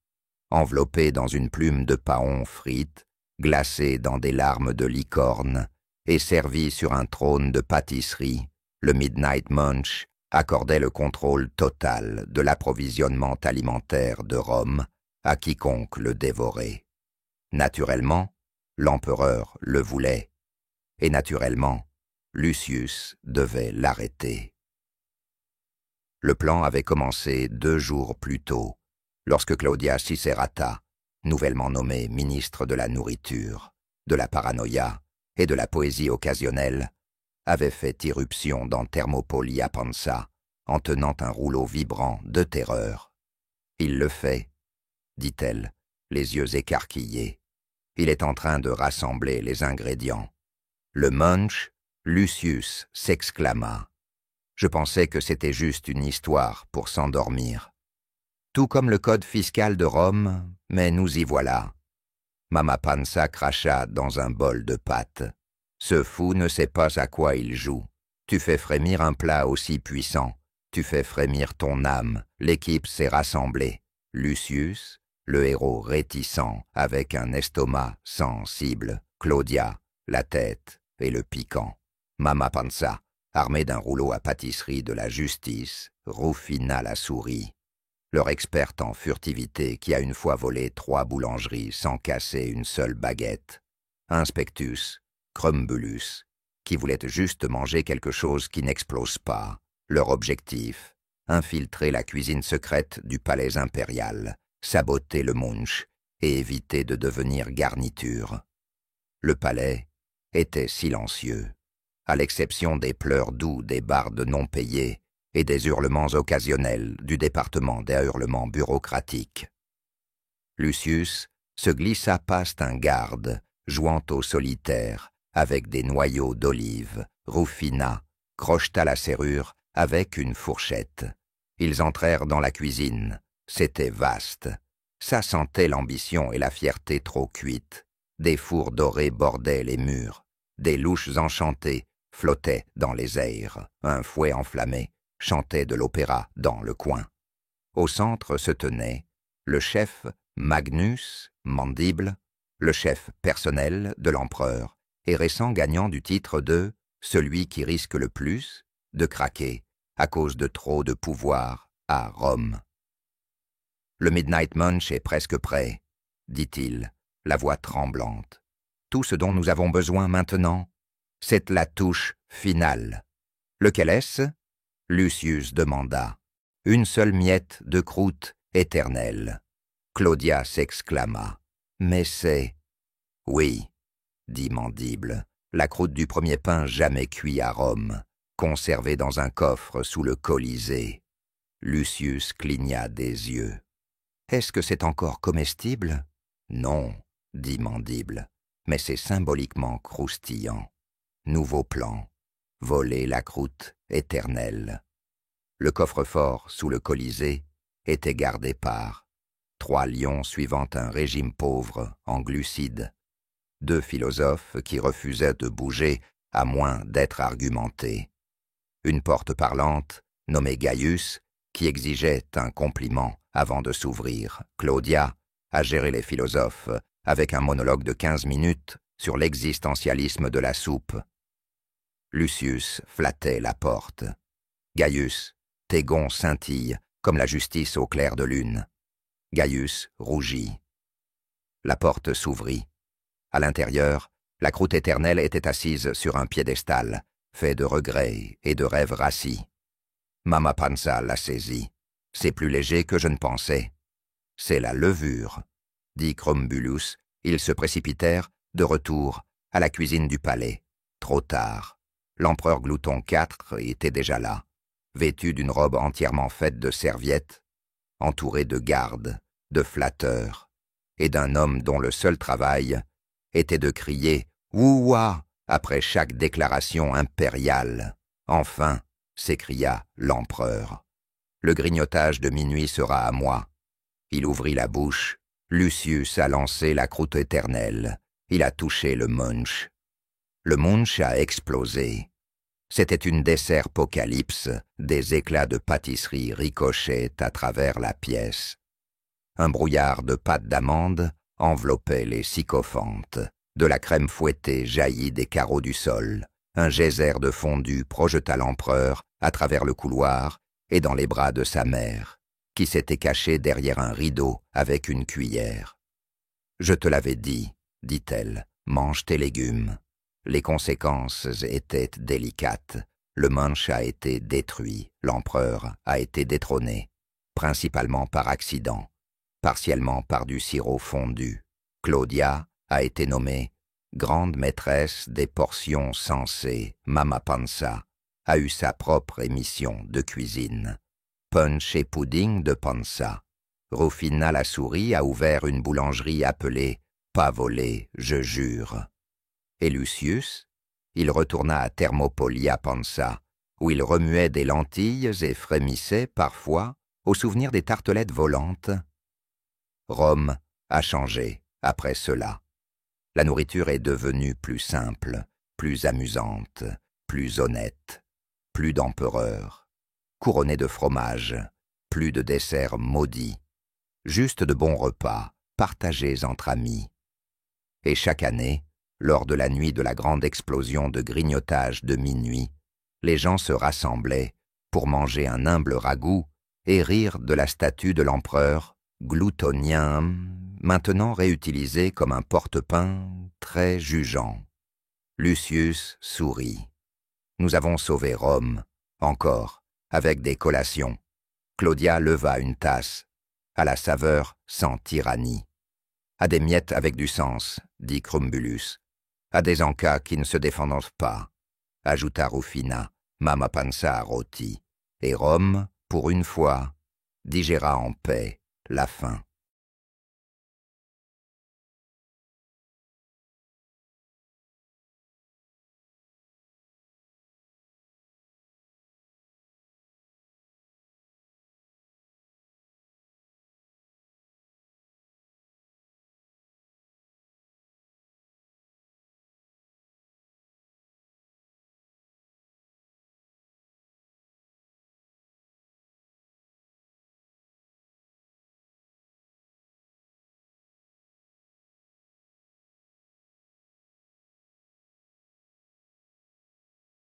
Enveloppé dans une plume de paon frite, glacé dans des larmes de licorne et servi sur un trône de pâtisserie, le Midnight Munch accordait le contrôle total de l'approvisionnement alimentaire de Rome à quiconque le dévorait. Naturellement, l'empereur le voulait. et naturellement, Lucius devait l'arrêter. Le plan avait commencé 2 jours plus tôt, lorsque Claudia Cicerata, nouvellement nommée ministre de la Nourriture, de la Paranoïa et de la Poésie occasionnelle, avait fait irruption dans Thermopolia Pansa en tenant un rouleau vibrant de terreur. « Il le fait », dit-elle, les yeux écarquillés. « Il est en train de rassembler les ingrédients. »« Le munch !» Lucius s'exclama. « Je pensais que c'était juste une histoire pour s'endormir. Tout comme le code fiscal de Rome, mais nous y voilà. » Mama Pansa cracha dans un bol de pâtes. « Ce fou ne sait pas à quoi il joue. Tu fais frémir un plat aussi puissant. Tu fais frémir ton âme. L'équipe s'est rassemblée. Lucius, le héros réticent, avec un estomac sensible. Claudia, la tête et le piquant. Mama Pansa, armée d'un rouleau à pâtisserie de la justice, Rufina la souris. Leur experte en furtivité qui a une fois volé 3 boulangeries sans casser une seule baguette. Inspectus, Crumbulus, qui voulait juste manger quelque chose qui n'explose pas. Leur objectif, infiltrer la cuisine secrète du palais impérial, saboter le munch et éviter de devenir garniture. Le palais était silencieux, à l'exception des pleurs doux des bardes non payées et des hurlements occasionnels du département des hurlements bureaucratiques. Lucius se glissa past un garde, jouant au solitaire, avec des noyaux d'olive. Rufina crocheta la serrure avec une fourchette. Ils entrèrent dans la cuisine. C'était vaste. Ça sentait l'ambition et la fierté trop cuites. Des fours dorés bordaient les murs. Des louches enchantées flottaient dans les airs. Un fouet enflammé chantait de l'opéra dans le coin. Au centre se tenait le chef Magnus Mandible, le chef personnel de l'empereur, et récent gagnant du titre de « celui qui risque le plus » de craquer à cause de trop de pouvoir à Rome. « Le Midnight Munch est presque prêt, » dit-il, la voix tremblante. « Tout ce dont nous avons besoin maintenant, c'est la touche finale. »« Lequel est-ce » Lucius demanda. « Une seule miette de croûte éternelle. » Claudia s'exclama. « Mais c'est... » « Oui, » dit Mandible, « la croûte du premier pain jamais cuit à Rome, conservée dans un coffre sous le Colisée. » Lucius cligna des yeux. « Est-ce que c'est encore comestible ?»« Non, » dit Mandible, « mais c'est symboliquement croustillant. Nouveau plan, voler la croûte éternelle. » Le coffre-fort sous le Colisée était gardé par 3 lions suivant un régime pauvre en glucides, 2 philosophes qui refusaient de bouger à moins d'être argumentés, une porte parlante nommée Gaius qui exigeait un compliment avant de s'ouvrir. Claudia a géré les philosophes avec un monologue de 15 minutes sur l'existentialisme de la soupe. Lucius flattait la porte. Gaius, tes gonds scintillent comme la justice au clair de lune. Gaius rougit. La porte s'ouvrit. À l'intérieur, la croûte éternelle était assise sur un piédestal, fait de regrets et de rêves rassis. Mama Pansa la saisit. « C'est plus léger que je ne pensais. »« C'est la levure, » dit Crumbulus. Ils se précipitèrent, de retour, à la cuisine du palais. Trop tard. L'empereur Glouton IV était déjà là, vêtu d'une robe entièrement faite de serviettes, entouré de gardes, de flatteurs, et d'un homme dont le seul travail était de crier « Ouah !» après chaque déclaration impériale. Enfin, s'écria l'empereur. Le grignotage de minuit sera à moi. Il ouvrit la bouche. Lucius a lancé la croûte éternelle. Il a touché le munch. Le munch a explosé. C'était une dessert-pocalypse, des éclats de pâtisserie ricochaient à travers la pièce. Un brouillard de pâte d'amande enveloppait les sycophantes. De la crème fouettée jaillit des carreaux du sol. Un geyser de fondu projeta l'empereur à travers le couloir et dans les bras de sa mère, qui s'était cachée derrière un rideau avec une cuillère. « Je te l'avais dit, dit-elle, mange tes légumes. » Les conséquences étaient délicates. Le Munch a été détruit, l'empereur a été détrôné, principalement par accident, partiellement par du sirop fondu. Claudia a été nommée grande maîtresse des portions sensées. Mama Panza a eu sa propre émission de cuisine. Punch et pudding de Panza. Rufina la souris a ouvert une boulangerie appelée « Pas volé, je jure ». Et Lucius, il retourna à Thermopolia Panza, où il remuait des lentilles et frémissait, parfois, au souvenir des tartelettes volantes. Rome a changé après cela. La nourriture est devenue plus simple, plus amusante, plus honnête, plus d'empereurs, couronnée de fromage, plus de desserts maudits, juste de bons repas, partagés entre amis. Et chaque année, lors de la nuit de la grande explosion de grignotage de minuit, les gens se rassemblaient pour manger un humble ragoût et rire de la statue de l'empereur gloutonien, maintenant réutilisé comme un porte-pain très jugeant. Lucius sourit. Nous avons sauvé Rome, encore, avec des collations. Claudia leva une tasse, à la saveur sans tyrannie. À des miettes avec du sens, dit Crumbulus. À des encas qui ne se défendent pas, ajouta Rufina, Mama Panza rôti, et Rome, pour une fois, digéra en paix la faim.